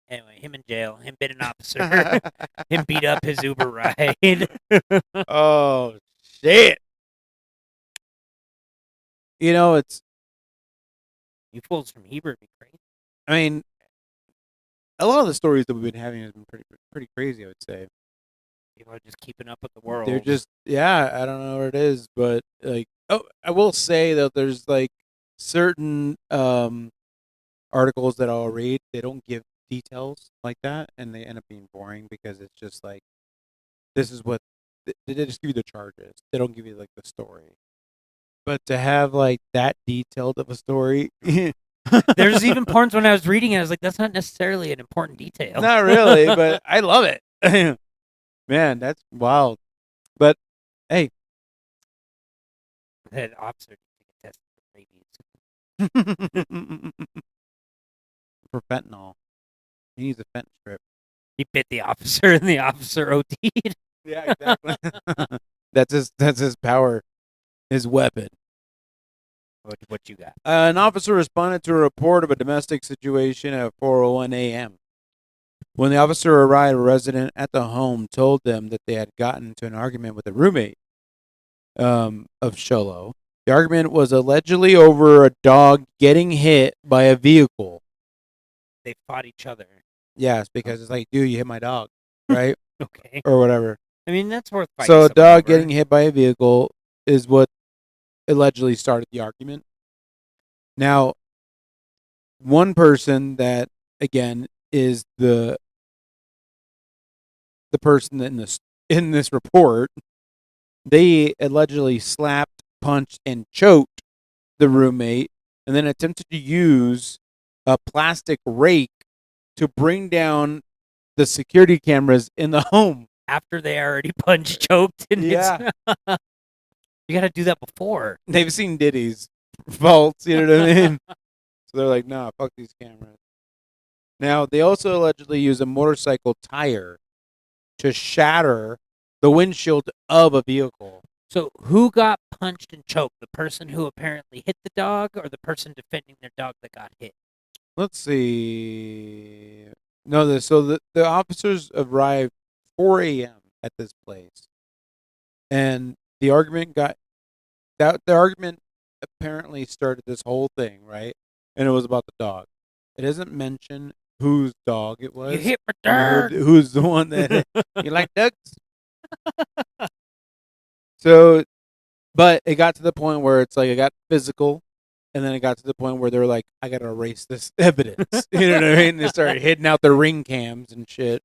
Anyway, him in jail. Him bit an officer. Him beat up his Uber ride. Oh, shit. You know, it's... You fools from Heber would be crazy. I mean, a lot of the stories that we've been having have been pretty crazy, I would say. People are just keeping up with the world. They're just, I don't know what it is, but, like, I will say that there's, like, certain articles that I'll read, they don't give details like that, and they end up being boring because it's just like, this is what they just give you the charges. They don't give you like the story. But to have like that detailed of a story, there's even parts when I was reading it, I was like, that's not necessarily an important detail. Not really, but I love it. Man, that's wild. But hey, that officer tested for rabies. For fentanyl, he needs a fent strip. He bit the officer, and the officer OD'd. Yeah, exactly. That's his power, his weapon. What you got? An officer responded to a report of a domestic situation at 4:01 a.m. When the officer arrived, a resident at the home told them that they had gotten into an argument with a roommate of Sholo. The argument was allegedly over a dog getting hit by a vehicle. They fought each other. Yes, because it's like, dude, you hit my dog, right? Okay. Or whatever. I mean, that's worth fighting. So a dog getting hit by a vehicle is what allegedly started the argument. Now, one person that, again, is the person in this report, they allegedly slapped, punched, and choked the roommate, and then attempted to use a plastic rake to bring down the security cameras in the home. After they already punched, choked, and yeah. You got to do that before. They've seen Diddy's faults, you know what I mean? So they're like, nah, fuck these cameras. Now, they also allegedly use a motorcycle tire to shatter the windshield of a vehicle. So who got punched and choked? The person who apparently hit the dog, or the person defending their dog that got hit? Let's see. No, the officers arrived 4 a.m. at this place, and the argument apparently started this whole thing, right? And it was about the dog. It doesn't mention whose dog it was. You hit my dog. Who's the one that you like ducks? So, but it got to the point where it's like it got physical, and then it got to the point where they're like, I gotta erase this evidence. You know what I mean? They started hitting out their ring cams and shit.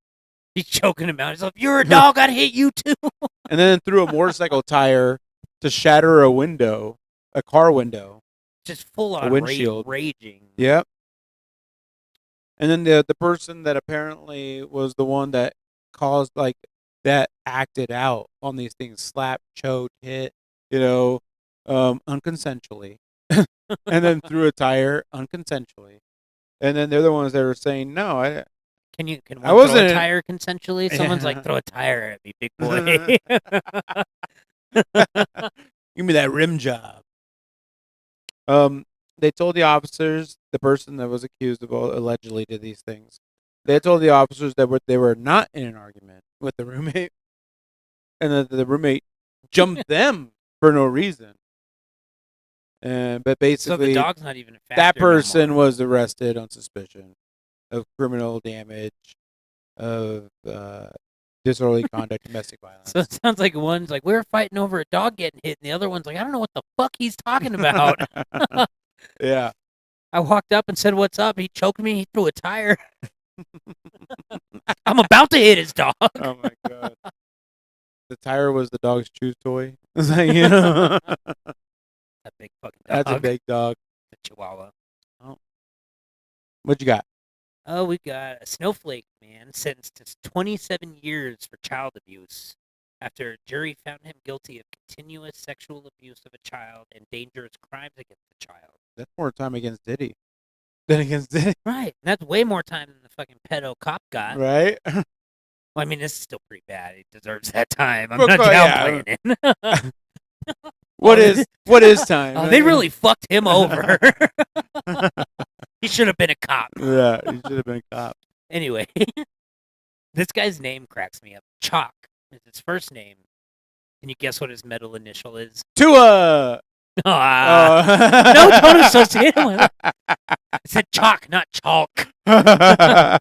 He's choking him out. He's like, "You're a dog. I'd hit you too." And then threw a motorcycle tire to shatter a car window. Just full on windshield. Raging. Yep. And then the person that apparently was the one that caused, like, that acted out on these things, slapped, choked, hit, unconsensually, and then threw a tire unconsensually. And then they're the ones that were saying, no, Can one throw a tire consensually? Someone's like, throw a tire at me, big boy. Give me that rim job. They told the officers, the person that was accused of allegedly did these things. They told the officers that they were not in an argument with the roommate, and that the roommate jumped them for no reason. But basically, so the dog's not even a factor. That person was arrested on suspicion of criminal damage, of disorderly conduct, domestic violence. So it sounds like one's like, we were fighting over a dog getting hit, and the other one's like, I don't know what the fuck he's talking about. Yeah. I walked up and said, what's up? He choked me. He threw a tire. I'm about to hit his dog. Oh, my God. The tire was the dog's chew toy. It's like, a big fucking dog. That's a big dog. The Chihuahua. Oh. What you got? Oh, we got a snowflake man sentenced to 27 years for child abuse after a jury found him guilty of continuous sexual abuse of a child and dangerous crimes against the child. That's more time against Diddy than against Diddy. Right. And that's way more time than the fucking pedo cop got. Right? Well, I mean, this is still pretty bad. He deserves that time. I'm not downplaying it. What is time? Oh, they really fucked him over. He should have been a cop. Yeah, he should have been a cop. Anyway, this guy's name cracks me up. Chalk is his first name. Can you guess what his middle initial is? Tua! No, don't associate him with it. I said chalk, not chalk. No,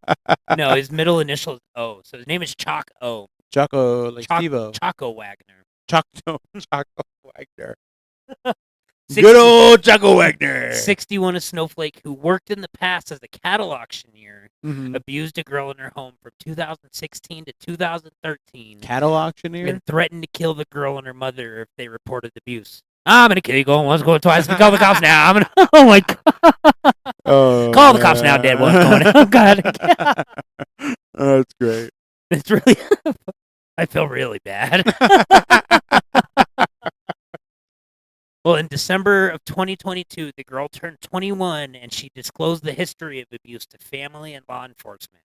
his middle initial is O. So his name is Chalk O. Choco, like Steve-O. Choco Wagner. Choco Wagner. Good old Jocko Wagner. 61, a snowflake who worked in the past as a cattle auctioneer, abused a girl in her home from 2016 to 2013. Cattle auctioneer? And threatened to kill the girl and her mother if they reported abuse. I'm going to kill you going once, going twice. We call the cops now. Oh, my God. Call the cops now, dead one's going. Oh, God. Oh, that's great. It's really... I feel really bad. Well, in December of 2022, the girl turned 21, and she disclosed the history of abuse to family and law enforcement.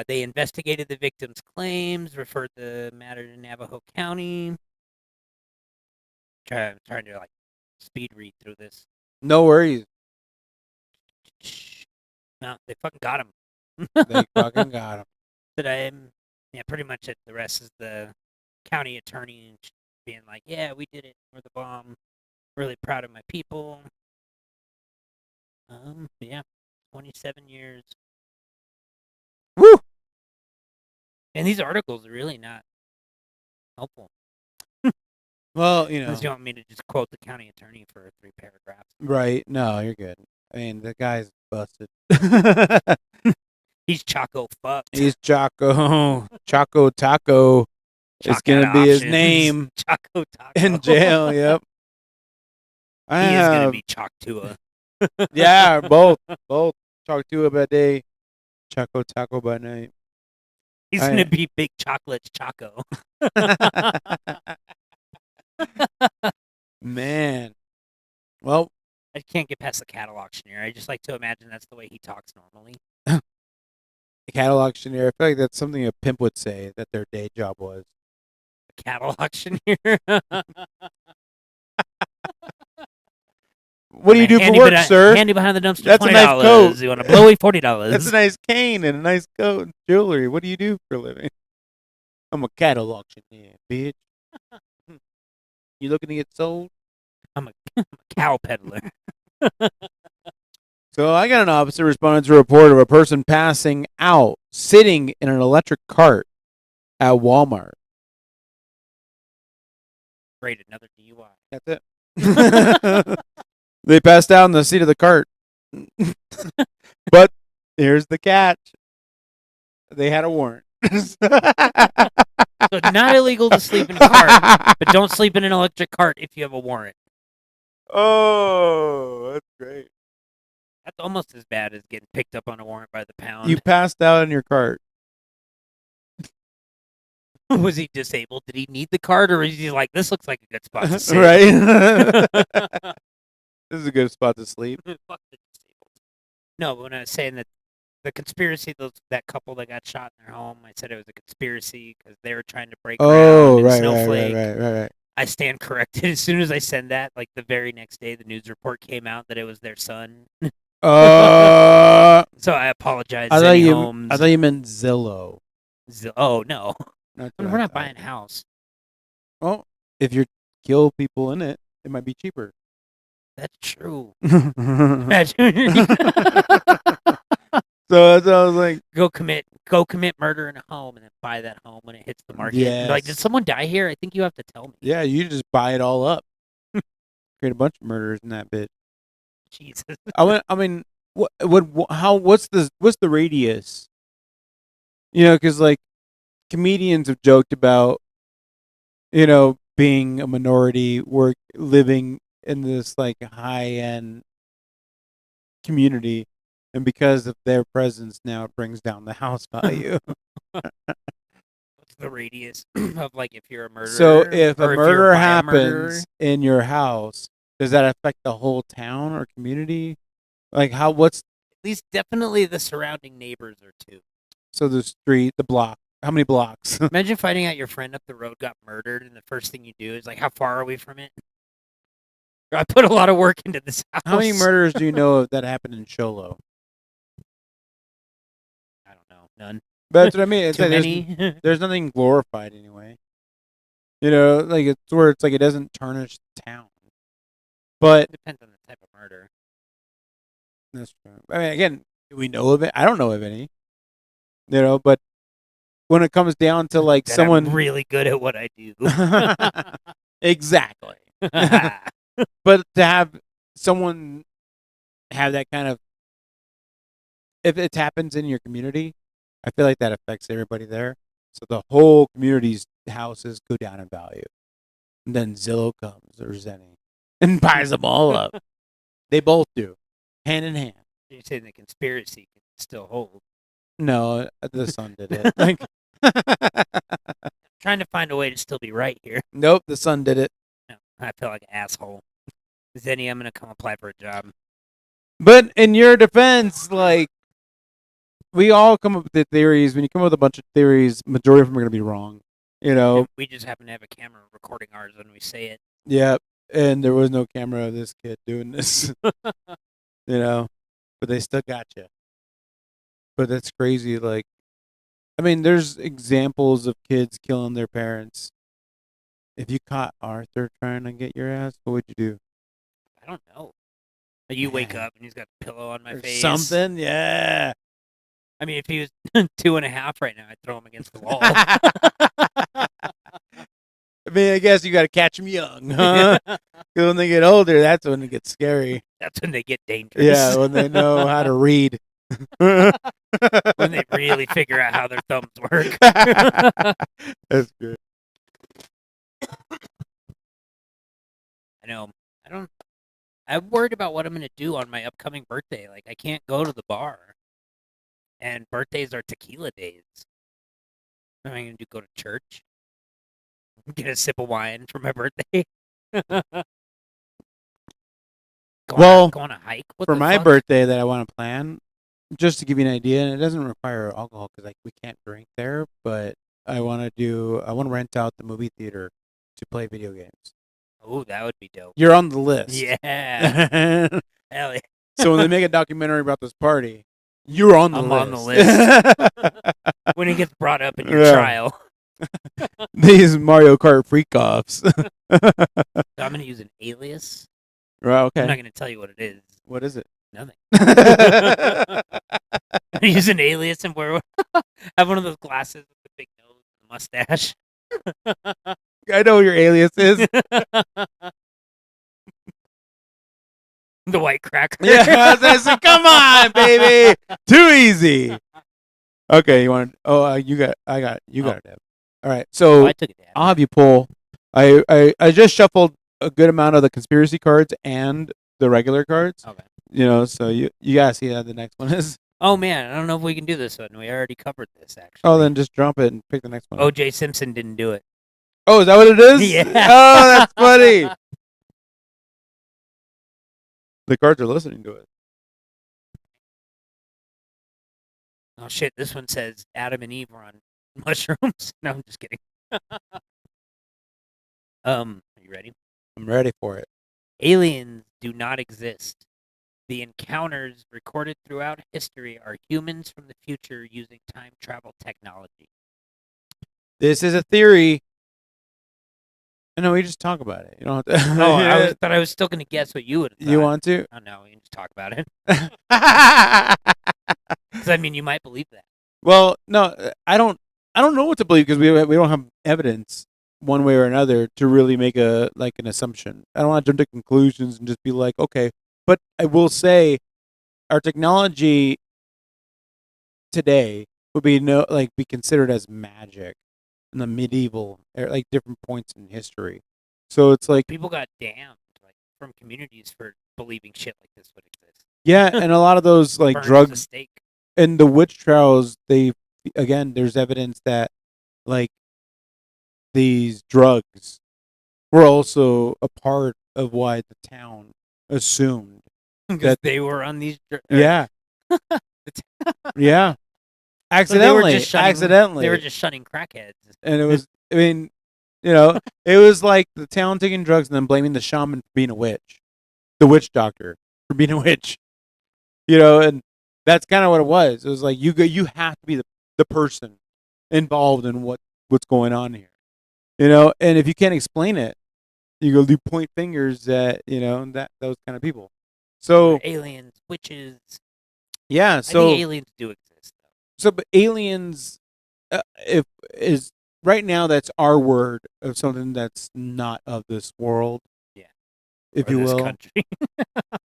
They investigated the victim's claims, referred the matter to Navajo County. I'm trying to speed read through this. No worries. No, they fucking got him. They fucking got him. Pretty much it. The rest is the county attorney being like, yeah, we did it. We're the bomb. Really proud of my people. Yeah, 27 years. Woo! And these articles are really not helpful. Well, Unless you want me to just quote the county attorney for 3 paragraphs. Right. No, you're good. I mean, the guy's busted. He's Choco fucked. He's Choco. Choco Taco. It's going to be his name. Choco Taco. In jail, yep. He is going to be Choctua. Yeah, both. Choctua by day, Choco Taco by night. He's going to be Big Chocolate Choco. Man. Well, I can't get past the cattle auctioneer. I just like to imagine that's the way he talks normally. The cattle auctioneer, I feel like that's something a pimp would say that their day job was. A cattle auctioneer? What do you do for work, sir? Handy behind the dumpster, that's $20. A nice coat. You want a blowy, $40. That's a nice cane and a nice coat and jewelry. What do you do for a living? I'm a cattle auctioneer, bitch. You looking to get sold? I'm a cow peddler. So I got an officer responding to a report of a person passing out, sitting in an electric cart at Walmart. Great, another DUI. That's it. They passed out in the seat of the cart. But here's the catch. They had a warrant. So it's not illegal to sleep in a cart, but don't sleep in an electric cart if you have a warrant. Oh, that's great. That's almost as bad as getting picked up on a warrant by the pound. You passed out in your cart. Was he disabled? Did he need the cart, or was he like, this looks like a good spot to sit? Right? This is a good spot to sleep. Fuck the disabled. No, but when I was saying that the conspiracy, that couple that got shot in their home, I said it was a conspiracy because they were trying to break ground in Snowflake. Right. I stand corrected. As soon as I send that, like the very next day, the news report came out that it was their son. So I apologize. I thought you meant Zillow. Oh no, we're not buying a house. Well, if you kill people in it, it might be cheaper. That's true. Imagine. So that's what I was like, go commit murder in a home and then buy that home when it hits the market. Yes. Like, did someone die here? I think you have to tell me. Yeah, you just buy it all up. Create a bunch of murders in that bitch. Jesus. What's the radius? Because like comedians have joked about, being a minority, living in this like high end community. And because of their presence now, it brings down the house value. What's the radius of like if you're a murderer? So if a murder happens in your house, does that affect the whole town or community? Like at least definitely the surrounding neighbors are too. So the street, the block. How many blocks? Imagine finding out your friend up the road got murdered, and the first thing you do is like, how far are we from it? I put a lot of work into this house. How many murders do you know of that happened in Sholo? I don't know. None. But that's what I mean. It's Too like many. There's nothing glorified anyway. Like it's where it's like it doesn't tarnish the town. But it depends on the type of murder. That's true. I mean, again, do we know of it? I don't know of any. But when it comes down to like someone I'm really good at what I do. Exactly. But to have someone have that kind of, if it happens in your community, I feel like that affects everybody there. So the whole community's houses go down in value. And then Zillow comes, or Zenny, and buys them all up. They both do, hand in hand. You're saying the conspiracy can still hold. No, the sun did it. Like, trying to find a way to still be right here. Nope, the sun did it. No, I feel like an asshole. Zenny, I'm going to come apply for a job. But in your defense, like, we all come up with the theories. When you come up with a bunch of theories, majority of them are going to be wrong. You know, and we just happen to have a camera recording ours when we say it. Yeah, and there was no camera of this kid doing this. You know, but they still got you. But that's crazy. Like, I mean, there's examples of kids killing their parents. If you caught Arthur trying to get your ass, what would you do? I don't know. You wake up and he's got a pillow on my face. Something, yeah. I mean, if he was 2.5 right now, I'd throw him against the wall. I mean, I guess you got to catch them young, huh? Because when they get older, that's when it gets scary. That's when they get dangerous. Yeah, when they know how to read. When they really figure out how their thumbs work. That's good. I know. I'm worried about what I'm going to do on my upcoming birthday. Like, I can't go to the bar. And birthdays are tequila days. What am I going to do? Go to church? Get a sip of wine for my birthday? Go on a hike? For my birthday that I want to plan, just to give you an idea, and it doesn't require alcohol because like we can't drink there, but I want to rent out the movie theater to play video games. Oh, that would be dope. You're on the list. Yeah. Hell yeah. So when they make a documentary about this party, you're on the list. I'm on the list. When it gets brought up in your trial. These Mario Kart freak-offs. So I'm going to use an alias. Right, okay. I'm not going to tell you what it is. What is it? Nothing. I'm going to use an alias and have one of those glasses with the big nose and the mustache. I know what your alias is. The white cracker. Yeah, I said, come on, baby. Too easy. Okay, you want? You got it, Deb. All right, so I took it down. I'll have you pull. I just shuffled a good amount of the conspiracy cards and the regular cards. Okay. You know, so you gotta see how the next one is. Oh man, I don't know if we can do this one. We already covered this actually. Oh, then just drop it and pick the next one. O.J. Simpson didn't do it. Oh, is that what it is? Yeah. Oh, that's funny. The cards are listening to it. Oh shit! This one says Adam and Eve were on mushrooms. No, I'm just kidding. Are you ready? I'm ready for it. Aliens do not exist. The encounters recorded throughout history are humans from the future using time travel technology. This is a theory. No, we just talk about it. You don't have to. I thought I was still going to guess what you would have thought. You want to? Oh, no, we can just talk about it. Because, I mean, you might believe that. Well, no, I don't know what to believe because we don't have evidence one way or another to really make an assumption. I don't want to jump to conclusions and just be like, okay. But I will say our technology today would be be considered as magic in the medieval, like different points in history. So it's like people got damned from communities for believing shit like this would exist. Yeah, and a lot of those like drugs and the witch trials, there's evidence that like these drugs were also a part of why the town assumed that they were on these yeah. Yeah. Accidentally. They were just shunning crackheads. And it was, I mean, it was like the town taking drugs and then blaming the shaman for being a witch. The witch doctor for being a witch. And that's kind of what it was. It was like you have to be the person involved in what's going on here. And if you can't explain it, you point fingers at, those kind of people. So aliens, witches. Yeah, so I think aliens do exist. So, but aliens, is right now that's our word of something that's not of this world. Yeah. if you this will, country.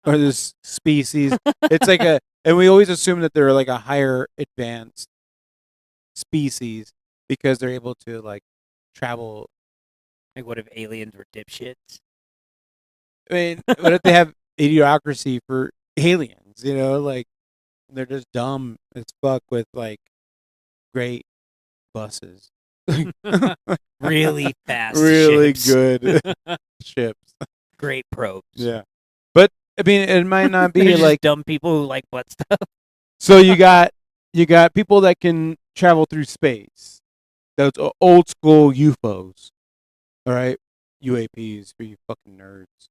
or this species. It's like and we always assume that they're like a higher advanced species because they're able to like travel. Like, what if aliens were dipshits? I mean, what if they have idiocracy for aliens? You know, like they're just dumb as fuck with like great buses. Really fast really ships. good ships. Great probes. Yeah. But I mean it might not be They're just like dumb people who like butt stuff. so you got people that can travel through space. Those old school UFOs. All right? UAPs for you fucking nerds.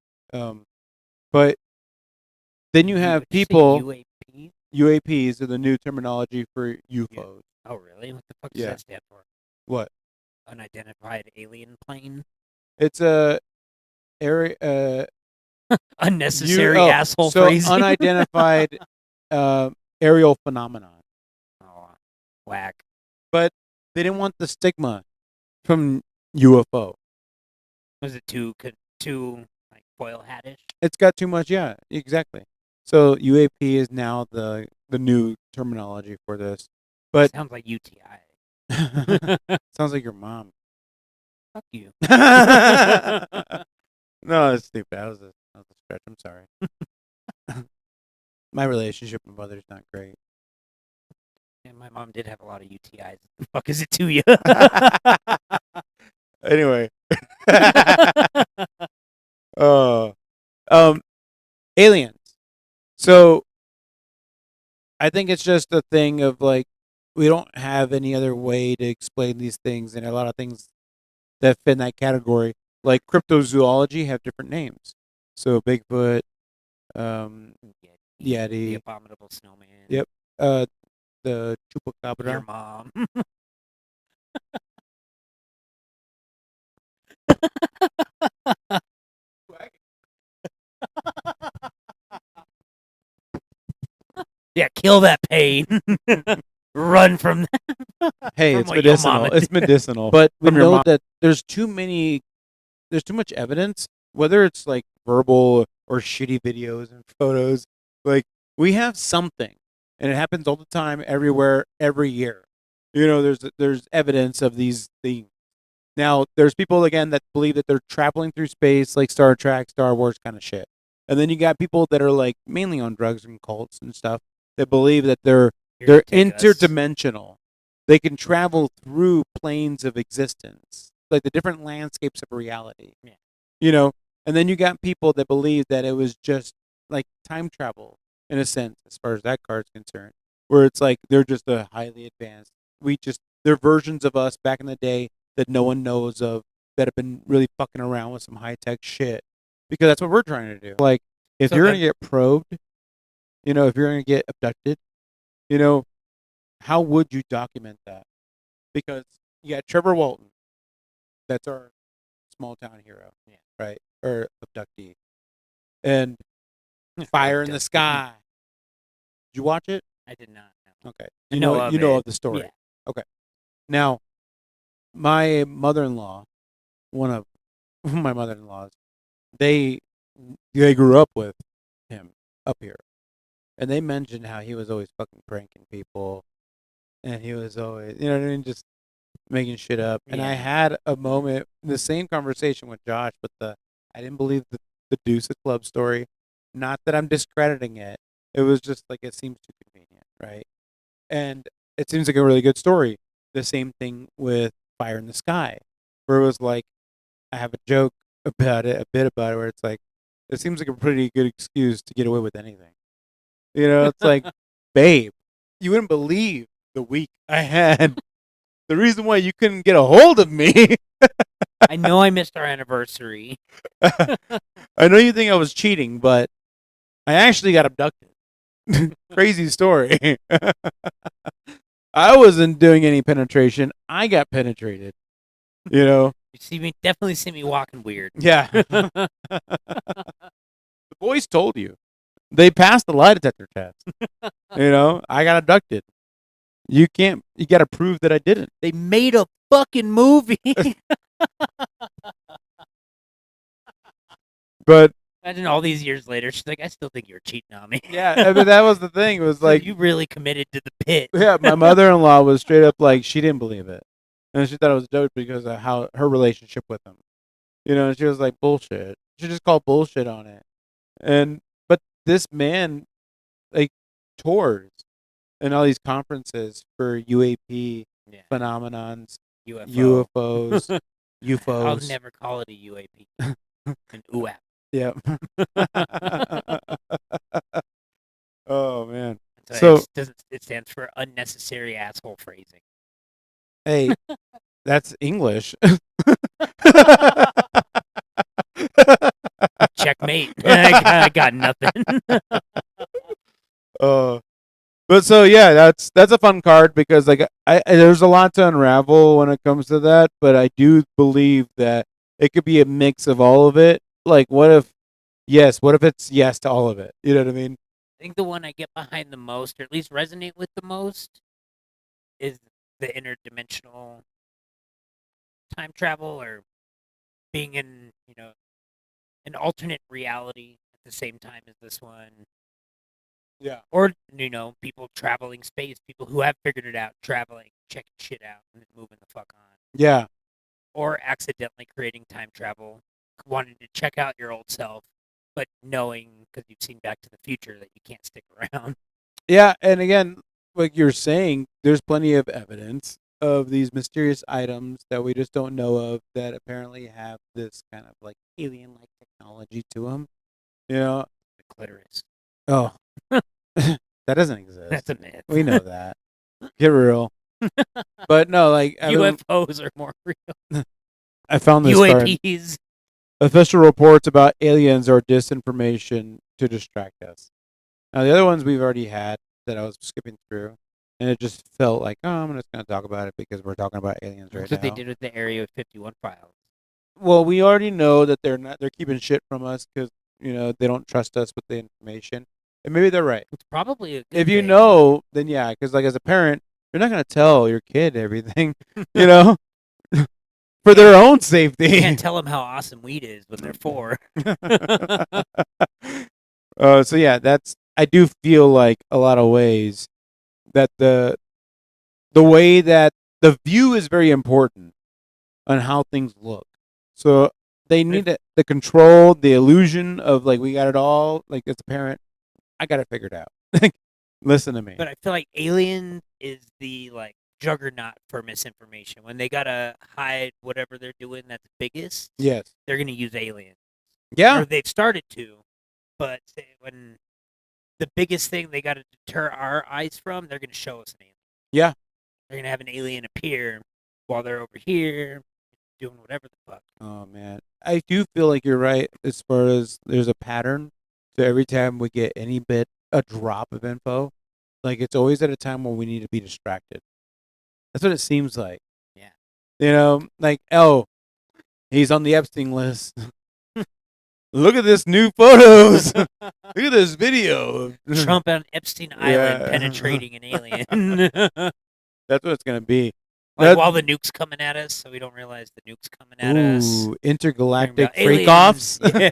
But then you have people UAPs? UAPs are the new terminology for UFOs. Yeah. Oh, really? What the fuck does that stand for? What? Unidentified alien plane? It's a area unnecessary asshole phrasing. Unidentified aerial phenomenon. Oh, whack. But they didn't want the stigma from UFO. Was it too like foil hattish? It's got too much, yeah, exactly. So UAP is now the new terminology for this. But it sounds like UTI. Sounds like your mom. Fuck you. No, that's stupid. That was a stretch. I'm sorry. My relationship with my mother's not great. Yeah, my mom did have a lot of UTIs. What the fuck is it to you? Anyway. Aliens. So I think it's just a thing of like we don't have any other way to explain these things, and a lot of things that fit in that category, like cryptozoology, have different names. So Bigfoot, Yeti, the abominable snowman. Yep. The chupacabra. Your mom. Yeah, kill that pain. Run from that. Hey, from it's medicinal. It's medicinal. But we know that there's too much evidence, whether it's like verbal or shitty videos and photos. Like we have something, and it happens all the time, everywhere, every year. You know, there's evidence of these things. Now, there's people again that believe that they're traveling through space, like Star Trek, Star Wars kind of shit. And then you got people that are like mainly on drugs and cults and stuff that believe that they're interdimensional. They can travel through planes of existence, like the different landscapes of reality. Yeah. You know, and then you got people that believe that it was just like time travel in a sense, as far as that card's concerned, where it's like they're just a highly advanced. They're versions of us back in the day that no one knows of that have been really fucking around with some high tech shit, because that's what we're trying to do. Like, if you're gonna get probed, you know, if you're gonna get abducted, you know, how would you document that? Because you got Trevor Walton, that's our small town hero, right, or abductee, and Fire in the Sky. Did you watch it? I did not. No. Okay, you know of the story. Yeah. Okay, now my mother-in-law, one of my mother-in-laws, they grew up with him up here, and they mentioned how he was always fucking pranking people, and he was always, you know what I mean, just making shit up. And I had a moment, the same conversation with Josh, with I didn't believe the Deuce Club story. Not that I'm discrediting it. It was just like it seems too convenient, right? And it seems like a really good story. The same thing with Fire in the Sky, where it was like, I have a joke about it, a bit about it, where it's like, it seems like a pretty good excuse to get away with anything. You know, it's like, babe, you wouldn't believe the week I had. The reason why you couldn't get a hold of me. I know I missed our anniversary. I know you think I was cheating, but I actually got abducted. Crazy story. I wasn't doing any penetration. I got penetrated. You know? You definitely see me walking weird. Yeah. The boys told you. They passed the lie detector test. You know? I got abducted. You got to prove that I didn't. They made a fucking movie. But Imagine all these years later, she's like, I still think you're cheating on me. Yeah, I mean, that was the thing. It was So like, you really committed to the pit. yeah, my mother-in-law was straight up like, she didn't believe it. And she thought it was a joke because of how her relationship with him. And she was like, bullshit. She just called bullshit on it. But this man, like, tours and all these conferences for UAP phenomenons, UFOs, UFOs. I'll never call it a UAP. An UAP. Yeah. Oh man. So it stands for unnecessary asshole phrasing. Hey, that's English. Checkmate. I got nothing. But so yeah, that's a fun card because like there's a lot to unravel when it comes to that, but I do believe that it could be a mix of all of it. Like what if it's yes to all of it? You know what I mean? I think the one I get behind the most, or at least resonate with the most, is the interdimensional time travel, or being in, an alternate reality at the same time as this one. Yeah. Or, people traveling space, people who have figured it out, traveling, checking shit out, and then moving the fuck on. Yeah. Or accidentally creating time travel, wanting to check out your old self, but knowing, because you've seen Back to the Future, that you can't stick around. Yeah, and again, like you're saying, there's plenty of evidence of these mysterious items that we just don't know of that apparently have this kind of like alien-like technology to them. The clitoris. Oh, that doesn't exist. That's a myth. We know that. Get real. But no, like UFOs are more real. I found this UAPs. card. Official reports about aliens are disinformation to distract us. Now, the other ones we've already had that I was skipping through, and it just felt like, I'm just going to talk about it because we're talking about aliens right now. That's what they did with the Area 51 files. Well, we already know that they're keeping shit from us because, they don't trust us with the information. And maybe they're right. It's probably a good if you thing. know, then yeah, because like as a parent, you're not going to tell your kid everything, for their own safety. You can't tell them how awesome weed is when they're 4. So yeah, I do feel like a lot of ways that the way that the view is very important on how things look. So they need the control, the illusion of like we got it all. Like as a parent, I got it figured out. Listen to me. But I feel like Alien is the like juggernaut for misinformation. When they gotta hide whatever they're doing that's biggest, yes, they're gonna use aliens. Yeah, or they've started to, but when the biggest thing they gotta deter our eyes from, they're gonna show us an alien. Yeah, they're gonna have an alien appear while they're over here doing whatever the fuck. Oh man, I do feel like you're right as far as there's a pattern. So every time we get a drop of info, like it's always at a time when we need to be distracted. That's what it seems like. Yeah. Like, he's on the Epstein list. Look at this new photos. Look at this video. Trump on Epstein Island penetrating an alien. That's what it's going to be. Like while the nuke's coming at us, so we don't realize the nuke's coming at us. Intergalactic freak-offs. Yeah.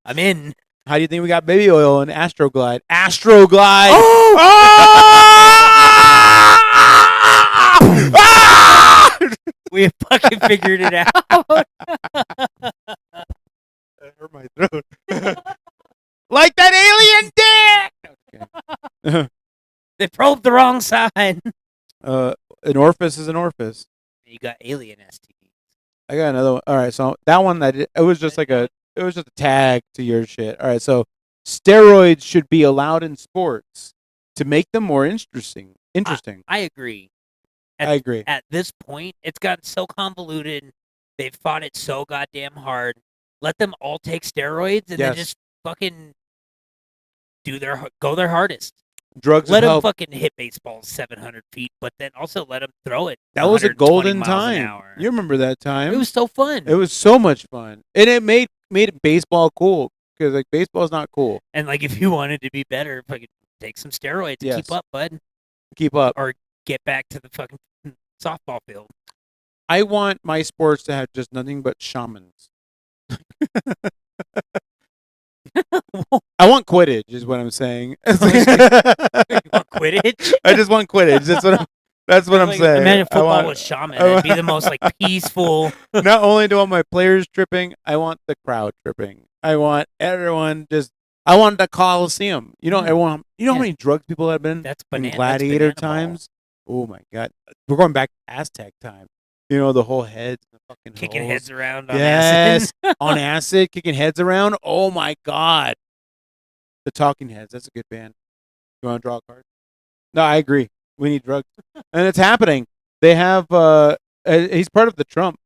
I'm in. How do you think we got baby oil in Astroglide? Astroglide! Oh! We fucking figured it out. That hurt my throat. Like that alien dick! They probed the wrong side. An orifice is an orifice. You got alien STDs. I got another one. All right, so that one it was just a tag to your shit. All right, so steroids should be allowed in sports to make them more interesting. I agree. I agree. At this point, it's gotten so convoluted. They've fought it so goddamn hard. Let them all take steroids and then just fucking go their hardest. Drugs. Let them fucking hit baseballs 700 feet, but then also let them throw it. That was a golden time. You remember that time? It was so fun. It was so much fun, and it made baseball cool because like baseball's not cool. And like if you wanted to be better, fucking take some steroids. Yes. Keep up, bud. Keep up, or get back to the fucking softball field. I want my sports to have just nothing but shamans. I want Quidditch, is what I'm saying. You want Quidditch? I just want Quidditch. That's what I'm saying. Imagine football with shaman. It'd be the most like peaceful. Not only do I want my players tripping, I want the crowd tripping. I want everyone just. I want the Coliseum. You know, everyone. You know how many drugs people have been in Gladiator times? Oh my God, we're going back to Aztec time. You know, the whole heads, the fucking kicking holes. Heads around. On acid. On acid, kicking heads around. Oh my God, the Talking Heads. That's a good band. You want to draw a card? No, I agree. We need drugs, and it's happening. They have. He's part of the Trump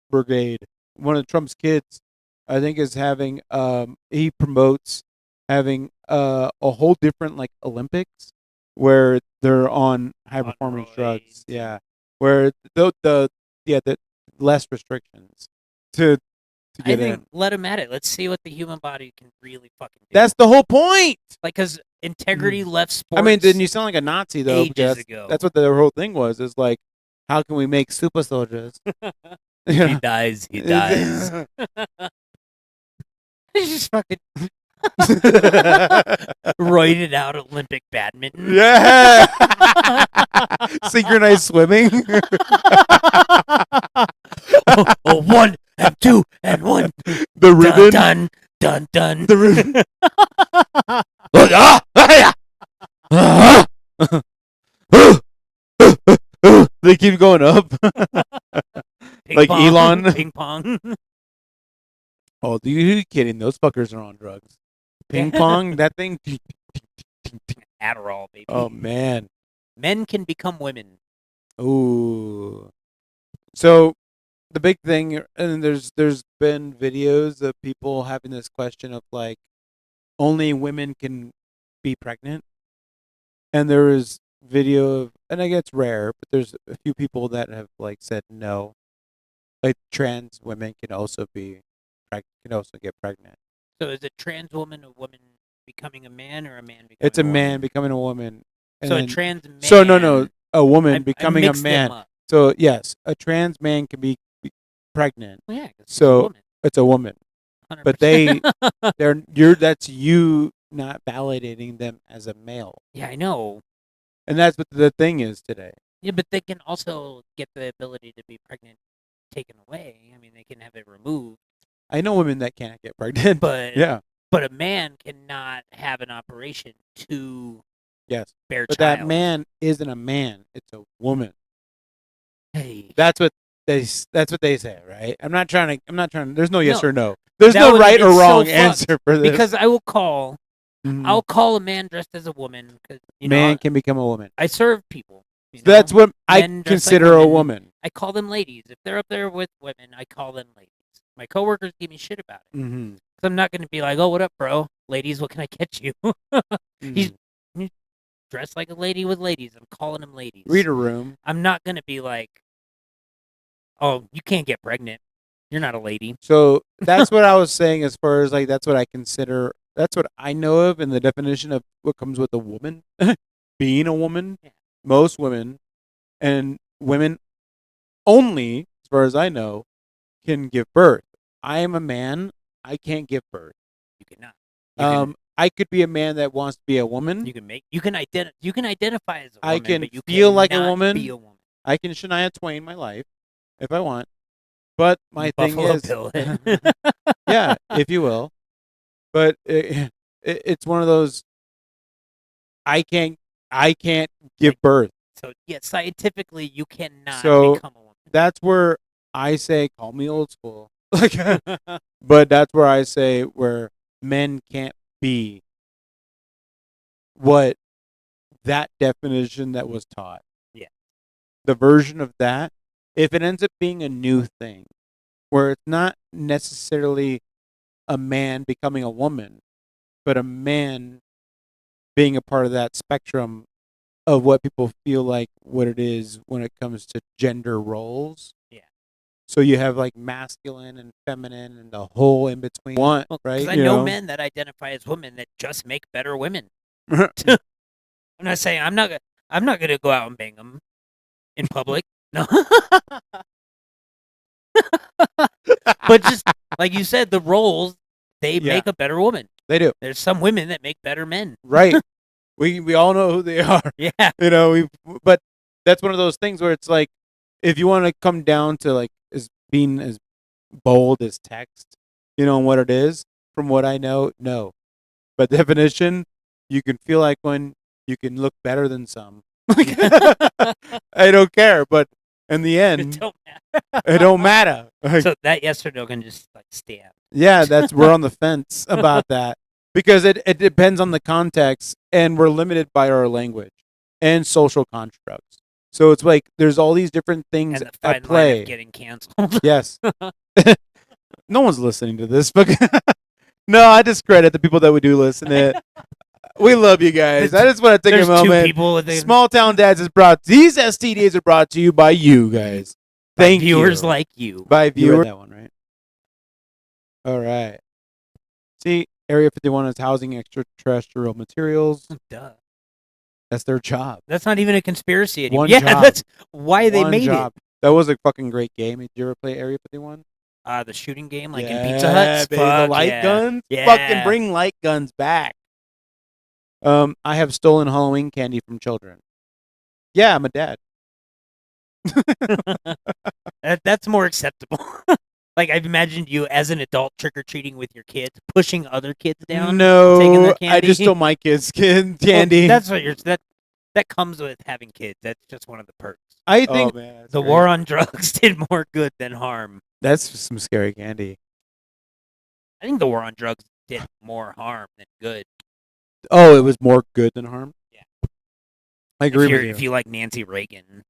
brigade. One of Trump's kids, I think, is having. He promotes having a whole different like Olympics where they're on high performance drugs. Yeah, where the less restrictions to get in. Let him at it. Let's see what the human body can really fucking do. That's the whole point. Like, because integrity left sports. I mean, didn't you sound like a Nazi though? Ages ago. That's what the whole thing was. Is like, how can we make super soldiers? He dies. He dies. He's just fucking roided out Olympic badminton. Yeah. Synchronized swimming. Oh, 1 and 2 and 1. The ribbon. Dun, dun, dun. The ribbon. They keep going up. Like pong, Elon. Ping pong. Oh, you kidding? Those fuckers are on drugs. Ping pong, that thing. Adderall, baby. Oh man. Men can become women. Ooh. So the big thing, and there's been videos of people having this question of like, only women can be pregnant, and there is video of, and I guess it's rare, but there's a few people that have like said no, like trans women can also get pregnant. So is it trans woman a woman becoming a man or a man becoming? It's a man becoming a woman. So a trans man. So no, a woman becoming a man. So yes, a trans man can be pregnant. Well, yeah, so it's a woman. 100%. But that's you not validating them as a male. Yeah, I know. And that's what the thing is today. Yeah, but they can also get the ability to be pregnant taken away. I mean, they can have it removed. I know women that can't get pregnant. But yeah. But a man cannot have an operation to bear but child. That man isn't a man; it's a woman. Hey, that's what they say, right? I'm not trying to. There's no yes or no. There's no right or wrong answer for this. Because I will call. Mm-hmm. I'll call a man dressed as a woman. Man can become a woman. I serve people. That's what I consider a woman. I call them ladies. If they're up there with women, I call them ladies. My coworkers give me shit about it. Mm-hmm. I'm not going to be like, oh, what up, bro? Ladies, what can I get you? Mm-hmm. He's dressed like a lady with ladies. I'm calling him ladies. Read a room. I'm not going to be like, oh, you can't get pregnant. You're not a lady. So that's what I was saying as far as like, that's what I consider, that's what I know of in the definition of what comes with a woman. Being a woman. Yeah. Most women and women only, as far as I know, can give birth. I am a man. I can't give birth. You cannot. I could be a man that wants to be a woman. You can identify as a woman. I can but you feel like a woman. Be a woman. I can Shania Twain my life if I want. But my Buffalo thing is, yeah, if you will. But it's one of those. I can't give birth. So yeah, scientifically, you cannot become a woman. That's where I say, call me old school. Like, but that's where I say where men can't be what that definition that was taught. Yeah. The version of that, if it ends up being a new thing, where it's not necessarily a man becoming a woman, but a man being a part of that spectrum of what people feel like what it is when it comes to gender roles. Yeah. So you have like masculine and feminine and the whole in between. Right? I know men that identify as women that just make better women. I'm not saying I'm not gonna go out and bang them in public. No. But just like you said, the roles they make a better woman. They do. There's some women that make better men. Right. We all know who they are. Yeah. But that's one of those things where it's like, if you want to come down to like as being as bold as text, and what it is, from what I know, no. But definition, you can feel like one, you can look better than some. I don't care, but in the end, it don't matter. So that yes or no can just like stand. Yeah, we're on the fence about that because it depends on the context, and we're limited by our language and social constructs. So it's like there's all these different things and the fine at play. Line of getting canceled. Yes. No one's listening to this, but no, I discredit the people that we do listen to. We love you guys. I just want to take a moment. 2 people Small Town Dads is these STDs are brought to you by you guys. Thank you. Viewers like you. By viewers. That one, right? All right. See, Area 51 is housing extraterrestrial materials. Duh. That's their job. That's not even a conspiracy anymore. Job. That's why they made it. That was a fucking great game. Did you ever play Area 51? The shooting game, like in Pizza Hut. The light guns. Yeah. Fucking bring light guns back. I have stolen Halloween candy from children. Yeah, I'm a dad. That's more acceptable. Like, I've imagined you as an adult trick-or-treating with your kids, pushing other kids down. No, taking their candy. I just stole my kids' candy. Well, that's what that comes with having kids. That's just one of the perks. I think the war on drugs did more good than harm. That's some scary candy. I think the war on drugs did more harm than good. Oh, it was more good than harm? Yeah. I agree with you. If you like Nancy Reagan.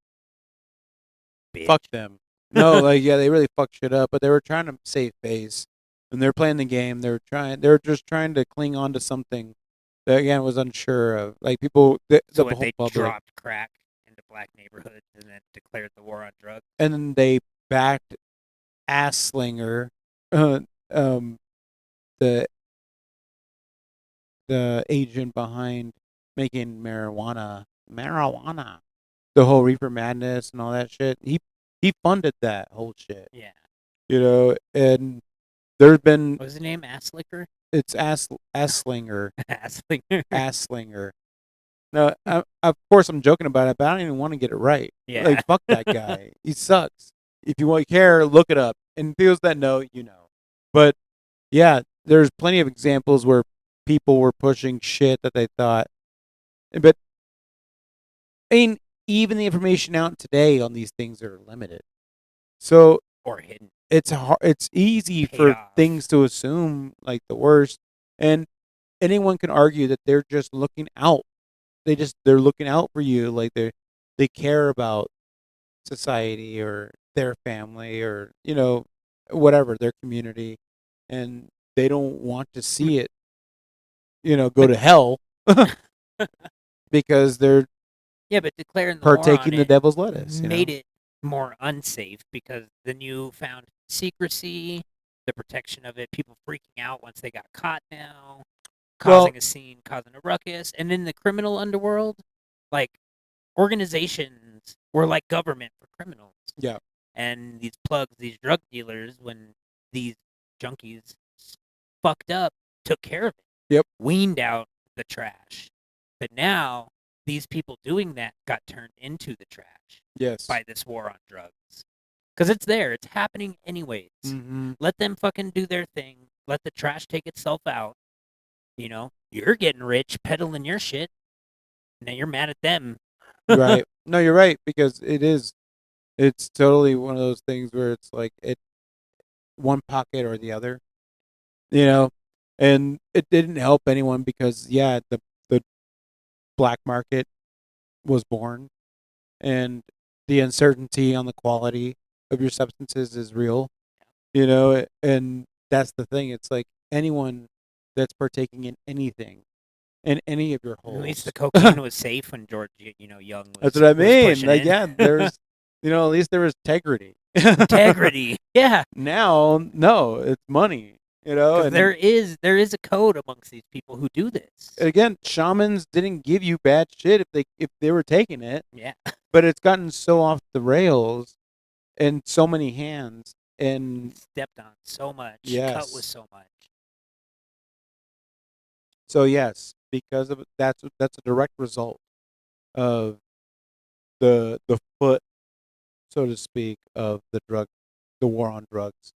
Bitch. Fuck them. No, they really fucked shit up, but they were trying to save face. And they're playing the game. They were just trying to cling on to something that, again, was unsure of. Like, people... They dropped crack into black neighborhoods and then declared the war on drugs? And then they backed Ass Slinger, the agent behind making marijuana, the whole Reefer Madness and all that shit. He funded that whole shit. Yeah. And there's been... What's his name? Ass Slicker? It's Ass Slinger. Ass Slinger. Ass Slinger. No, of course I'm joking about it, but I don't even want to get it right. Yeah. Like, fuck that guy. He sucks. If you care, look it up. And those that know, you know. But, yeah, there's plenty of examples where people were pushing shit that they thought. But, I mean, even the information out today on these things are limited. So... Or hidden. It's easy for things to assume, like, the worst. And anyone can argue that they're just looking out. They're looking out for you. Like, they care about society or their family or, whatever, their community. And they don't want to see it, go to hell because they're but declaring the partaking the devil's lettuce. Made it more unsafe because the newfound secrecy, the protection of it, people freaking out once they got caught now, causing a scene, causing a ruckus. And in the criminal underworld, like, organizations were like government for criminals. Yeah. And these plugs, these drug dealers, when these junkies fucked up, took care of it. Yep. Weaned out the trash. But now, these people doing that got turned into the trash. Yes. By this war on drugs. Because it's there. It's happening anyways. Mm-hmm. Let them fucking do their thing. Let the trash take itself out. You're getting rich peddling your shit. Now you're mad at them. Right. No, you're right, because it's totally one of those things where it's like one pocket or the other, and it didn't help anyone because, the black market was born, and the uncertainty on the quality of your substances is real, and that's the thing. It's like anyone that's partaking in anything, in any of your holes. At least the cocaine was safe when George, Young was. That's what I mean. Like, it. There's, at least there was integrity. Integrity, yeah. Now, no, it's money. And there is a code amongst these people who do this. Again, shamans didn't give you bad shit if they were taking it. Yeah. But it's gotten so off the rails, and so many hands, and stepped on so much. Yes. Cut with so much. So yes, because of that's a direct result of the foot, so to speak, of the war on drugs,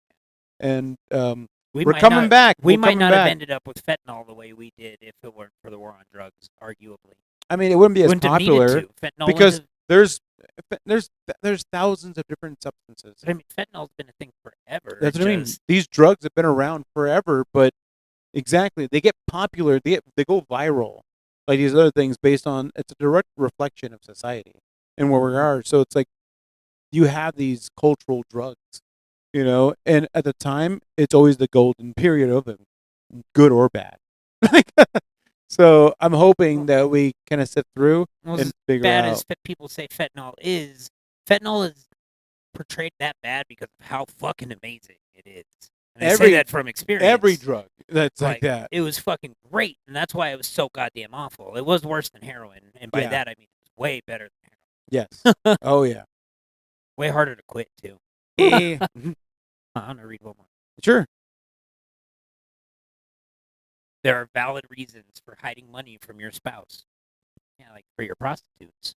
and we're coming back. We We're might coming not back. have ended up with fentanyl the way we did if it weren't for the war on drugs. Arguably, I mean, it wouldn't be as wouldn't have needed popular to. Fentanyl because wouldn't there's thousands of different substances. But I mean, fentanyl's been a thing forever. That's what I mean. These drugs have been around forever, but exactly, they get popular. They go viral, like these other things, based on it's a direct reflection of society and where we are. So it's like you have these cultural drugs, and at the time, it's always the golden period of them, good or bad. So I'm hoping that we kind of sit through and figure out. As bad as people say fentanyl is portrayed that bad because of how fucking amazing it is. And I say that from experience. Every drug that's like that. It was fucking great, and that's why it was so goddamn awful. It was worse than heroin, and by that I mean it was way better than heroin. Yes. Oh yeah. Way harder to quit too. I'm gonna read one more. Sure. There are valid reasons for hiding money from your spouse. Yeah, like for your prostitutes.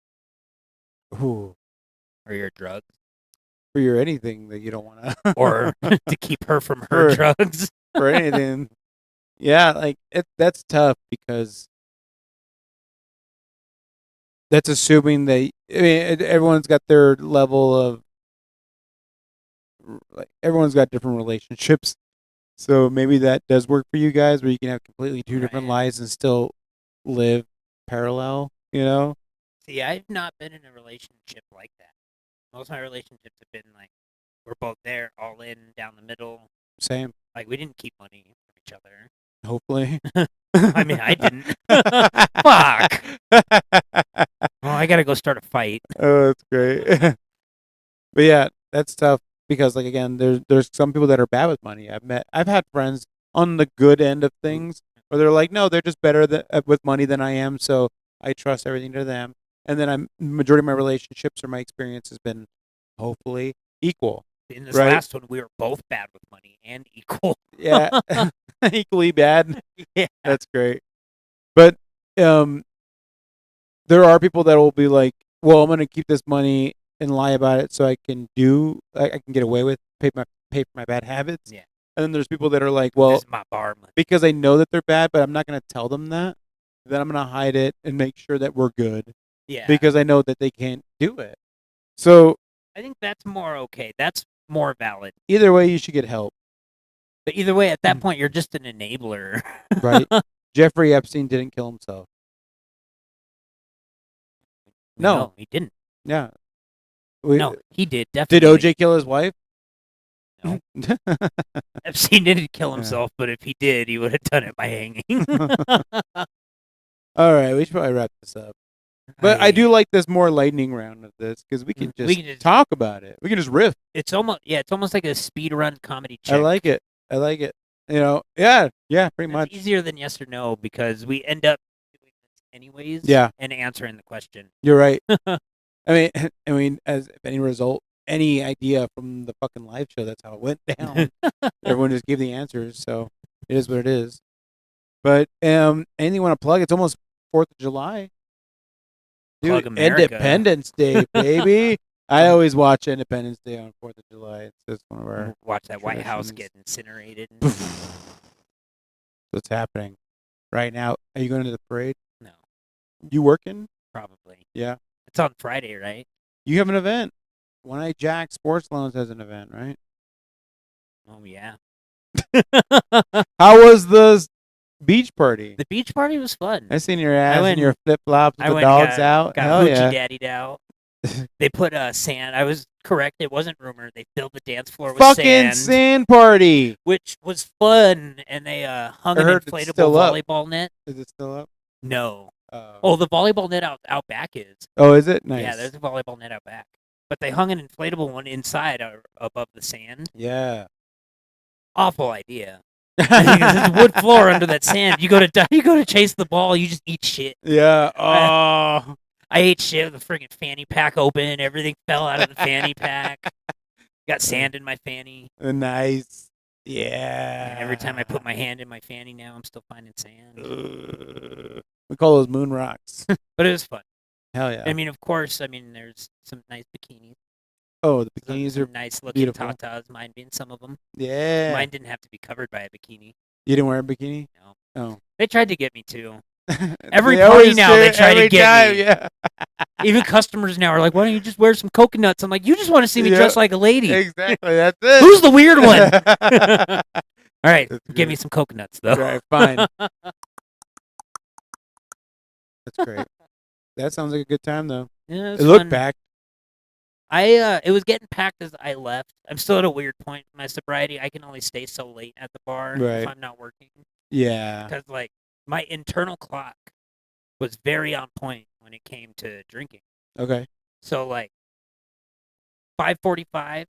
Ooh. Or your drugs. For your anything that you don't want to. Or to keep her from her drugs. For anything. Yeah, like that's tough because that's assuming that everyone's got their level of everyone's got different relationships. So maybe that does work for you guys where you can have completely two different lives and still live parallel, See, I've not been in a relationship like that. Most of my relationships have been like, we're both there, all in, down the middle. Same. Like, we didn't keep money from each other. Hopefully. I mean, I didn't. Fuck. Oh, I gotta go start a fight. Oh, that's great. But yeah, that's tough because, like, again, there's some people that are bad with money. I've had friends on the good end of things where they're like, no, they're just better with money than I am, so I trust everything to them. And then majority of my relationships or my experience has been hopefully equal. In this last one, we were both bad with money and equal. Yeah, equally bad. Yeah, that's great. But there are people that will be like, well, I'm going to keep this money and lie about it so I can get away with pay for my bad habits. Yeah. And then there's people that are like, well, this is my bar money. Because I know that they're bad, but I'm not going to tell them that. Then I'm going to hide it and make sure that we're good. Yeah. Because I know that they can't do it. So I think that's more okay. That's more valid. Either way, you should get help. But either way, at that point, you're just an enabler. Right. Jeffrey Epstein didn't kill himself. No, he didn't. Yeah. No, he did, definitely. Did OJ kill his wife? No. Epstein didn't kill himself, but if he did, he would have done it by hanging. All right, we should probably wrap this up. But I do like this more lightning round of this because we can just talk about it. We can just riff. It's almost like a speed run comedy check. I like it. Yeah, pretty much. It's easier than yes or no because we end up doing this anyways. Yeah. And answering the question. You're right. I mean, as if any result, any idea from the fucking live show, that's how it went down. Everyone just gave the answers, so it is what it is. But anything you want to plug? It's almost 4th of July. Dude, plug America. Independence Day, baby. I always watch Independence Day on 4th of July. It's just one of our watch that White House get incinerated. What's happening right now? Are you going to the parade? No. You working? Probably. Yeah. It's on Friday, right? You have an event. One Eye Jack Sports Loans has an event, right? Oh, yeah. How was the beach party? The beach party was fun. I seen your ass in your flip-flops with the dogs out. Got Hell hoochie yeah. daddied out. They put sand. I was correct. It wasn't rumored. They filled the dance floor with fucking sand party. Which was fun. And they hung an inflatable volleyball net. Is it still up? No. Oh, the volleyball net out back is. Oh, is it? Nice. Yeah, there's a volleyball net out back. But they hung an inflatable one inside above the sand. Yeah. Awful idea. There's wood floor under that sand. You go to chase the ball. You just eat shit. Yeah. Oh. I ate shit with the friggin' fanny pack open. Everything fell out of the fanny pack. Got sand in my fanny. Nice. Yeah. And every time I put my hand in my fanny now, I'm still finding sand. We call those moon rocks. But it was fun. Hell yeah. I mean, of course, there's some nice bikinis. Oh, the bikinis are nice looking beautiful. tatas, mine being some of them. Yeah. Mine didn't have to be covered by a bikini. You didn't wear a bikini? No. Oh. They tried to get me too. Every party now, they try to get me. Yeah. Even customers now are like, why don't you just wear some coconuts? I'm like, you just want to see me dressed like a lady. Exactly, that's it. Who's the weird one? All right, give me some coconuts, though. All right, fine. That's great. That sounds like a good time, though. Yeah, it looked packed. It was getting packed as I left. I'm still at a weird point in my sobriety. I can only stay so late at the bar if I'm not working. Yeah. Because, like, my internal clock was very on point when it came to drinking. Okay. So, like, 5:45,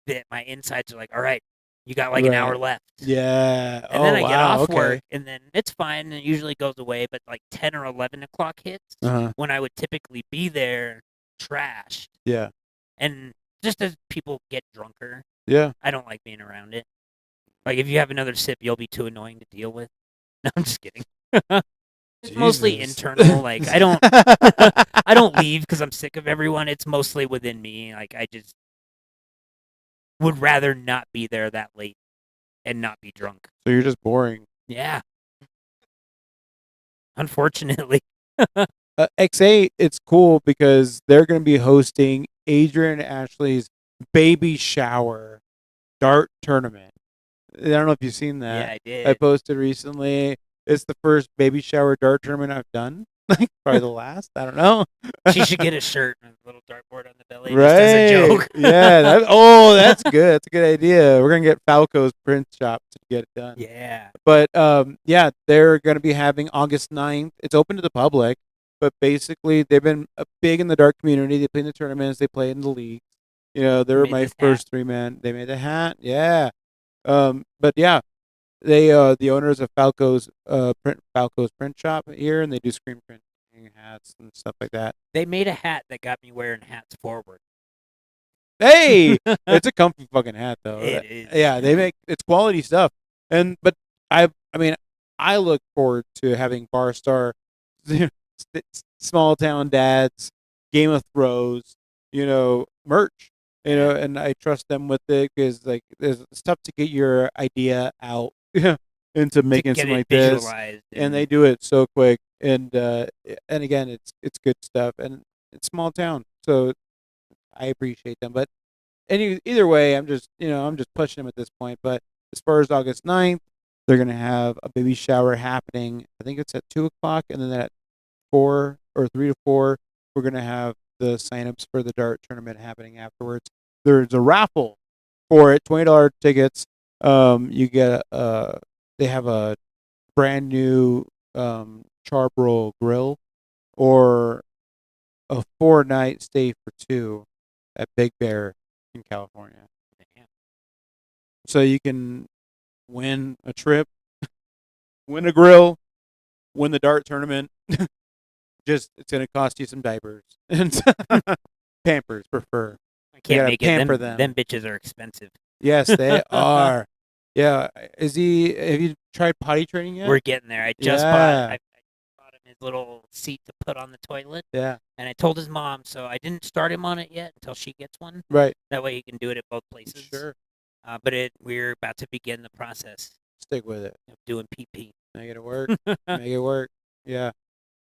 that my insides are like, all right, you got like an hour left. Yeah. And then I get off work, and then it's fine, and it usually goes away. But like 10 or 11 o'clock hits, when I would typically be there, trashed. Yeah. And just as people get drunker, yeah, I don't like being around it. Like, if you have another sip, you'll be too annoying to deal with. No, I'm just kidding. It's mostly internal. Like, I don't leave because I'm sick of everyone. It's mostly within me. Like, I just would rather not be there that late and not be drunk. So you're just boring. Yeah. Unfortunately. X8, it's cool because they're going to be hosting Adrian and Ashley's baby shower dart tournament. I don't know if you've seen that. Yeah, I did. I posted recently. It's the first baby shower dart tournament I've done. Like, probably the last. I don't know. She should get a shirt and a little dartboard on the belly, right. just as a joke. Yeah. That's good. That's a good idea. We're going to get Falco's print shop to get it done. Yeah. But, yeah, they're going to be having August 9th. It's open to the public. But basically, they've been big in the dart community. They play in the tournaments. They play in the league. You know, they were my first 3-man. They made the hat. Yeah. But yeah, they the owners of Falco's print shop here, and they do screen printing hats and stuff like that. They made a hat that got me wearing hats forward. Hey, it's a comfy fucking hat though. It is. Yeah, it's quality stuff. But I look forward to having Bar Star, Small Town Dads, Game of Thrones, merch. And I trust them with it because like it's tough to get your idea out into making something like this, and they do it so quick. And again, it's good stuff, and it's small town, so I appreciate them. But either way, I'm just pushing them at this point. But as far as August 9th, they're gonna have a baby shower happening. I think it's at 2:00, and then at 4 or 3 to 4, we're gonna have the signups for the dart tournament happening afterwards. There's a raffle for it, $20 tickets. You get they have a brand new Charbroil grill or a 4-night stay for 2 at Big Bear in California. So you can win a trip, win a grill, win the dart tournament. Just it's going to cost you some diapers and Pampers, prefer. I can't make it. Them bitches are expensive. Yes, they are. Yeah, have you tried potty training yet? We're getting there. I just bought him his little seat to put on the toilet. Yeah. And I told his mom, so I didn't start him on it yet until she gets one. Right. That way he can do it at both places. Sure. But we're about to begin the process. Stick with it. Of doing pee-pee. Make it work. Make it work. Yeah.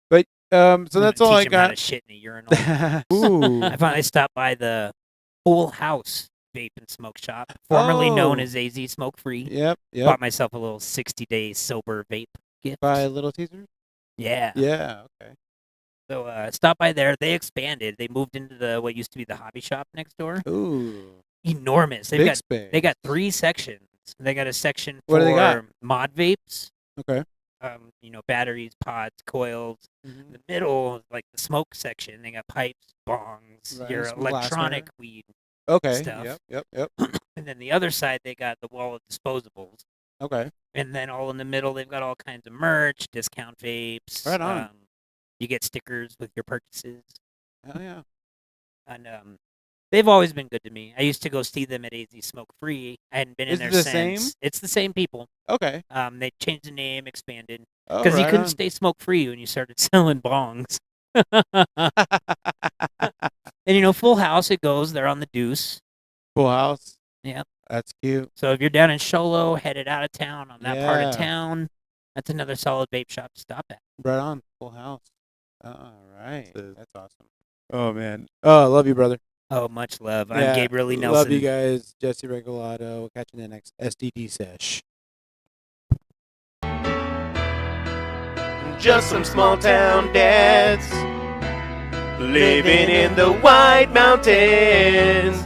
But so that's all I got. How to shit in a urinal. Ooh. I finally stopped by the Full House vape and smoke shop, formerly known as AZ Smoke Free. Yep. Bought myself a little 60-day sober vape gift. By Little Teasers? Yeah. Yeah, okay. So stop by there. They expanded. They moved into what used to be the hobby shop next door. Ooh. Enormous. They got 3 sections. They got a section for mod vapes. Okay. Batteries, pods, coils. Mm-hmm. The middle, like the smoke section, they got pipes, bongs, your electronic weed stuff. Yep. And then the other side, they got the wall of disposables. Okay. And then all in the middle, they've got all kinds of merch, discount vapes. Right on. You get stickers with your purchases. Oh, yeah. And They've always been good to me. I used to go see them at AZ Smoke Free. I hadn't been in there since. Same? It's the same people. Okay. They changed the name, expanded. Oh, Because you right couldn't on. stay smoke free when you started selling bongs. And Full House, it goes. They're on the Deuce. Full House? Yeah. That's cute. So if you're down in Sholo, headed out of town on that part of town, that's another solid vape shop to stop at. Right on. Full House. All right. That's awesome. Oh, man. Oh, love you, brother. Oh, much love. I'm Gabriel Lee Nelson. Love you guys. Jesse Regalato. Catch you in the next STD sesh. Just some small town dads living in the White Mountains.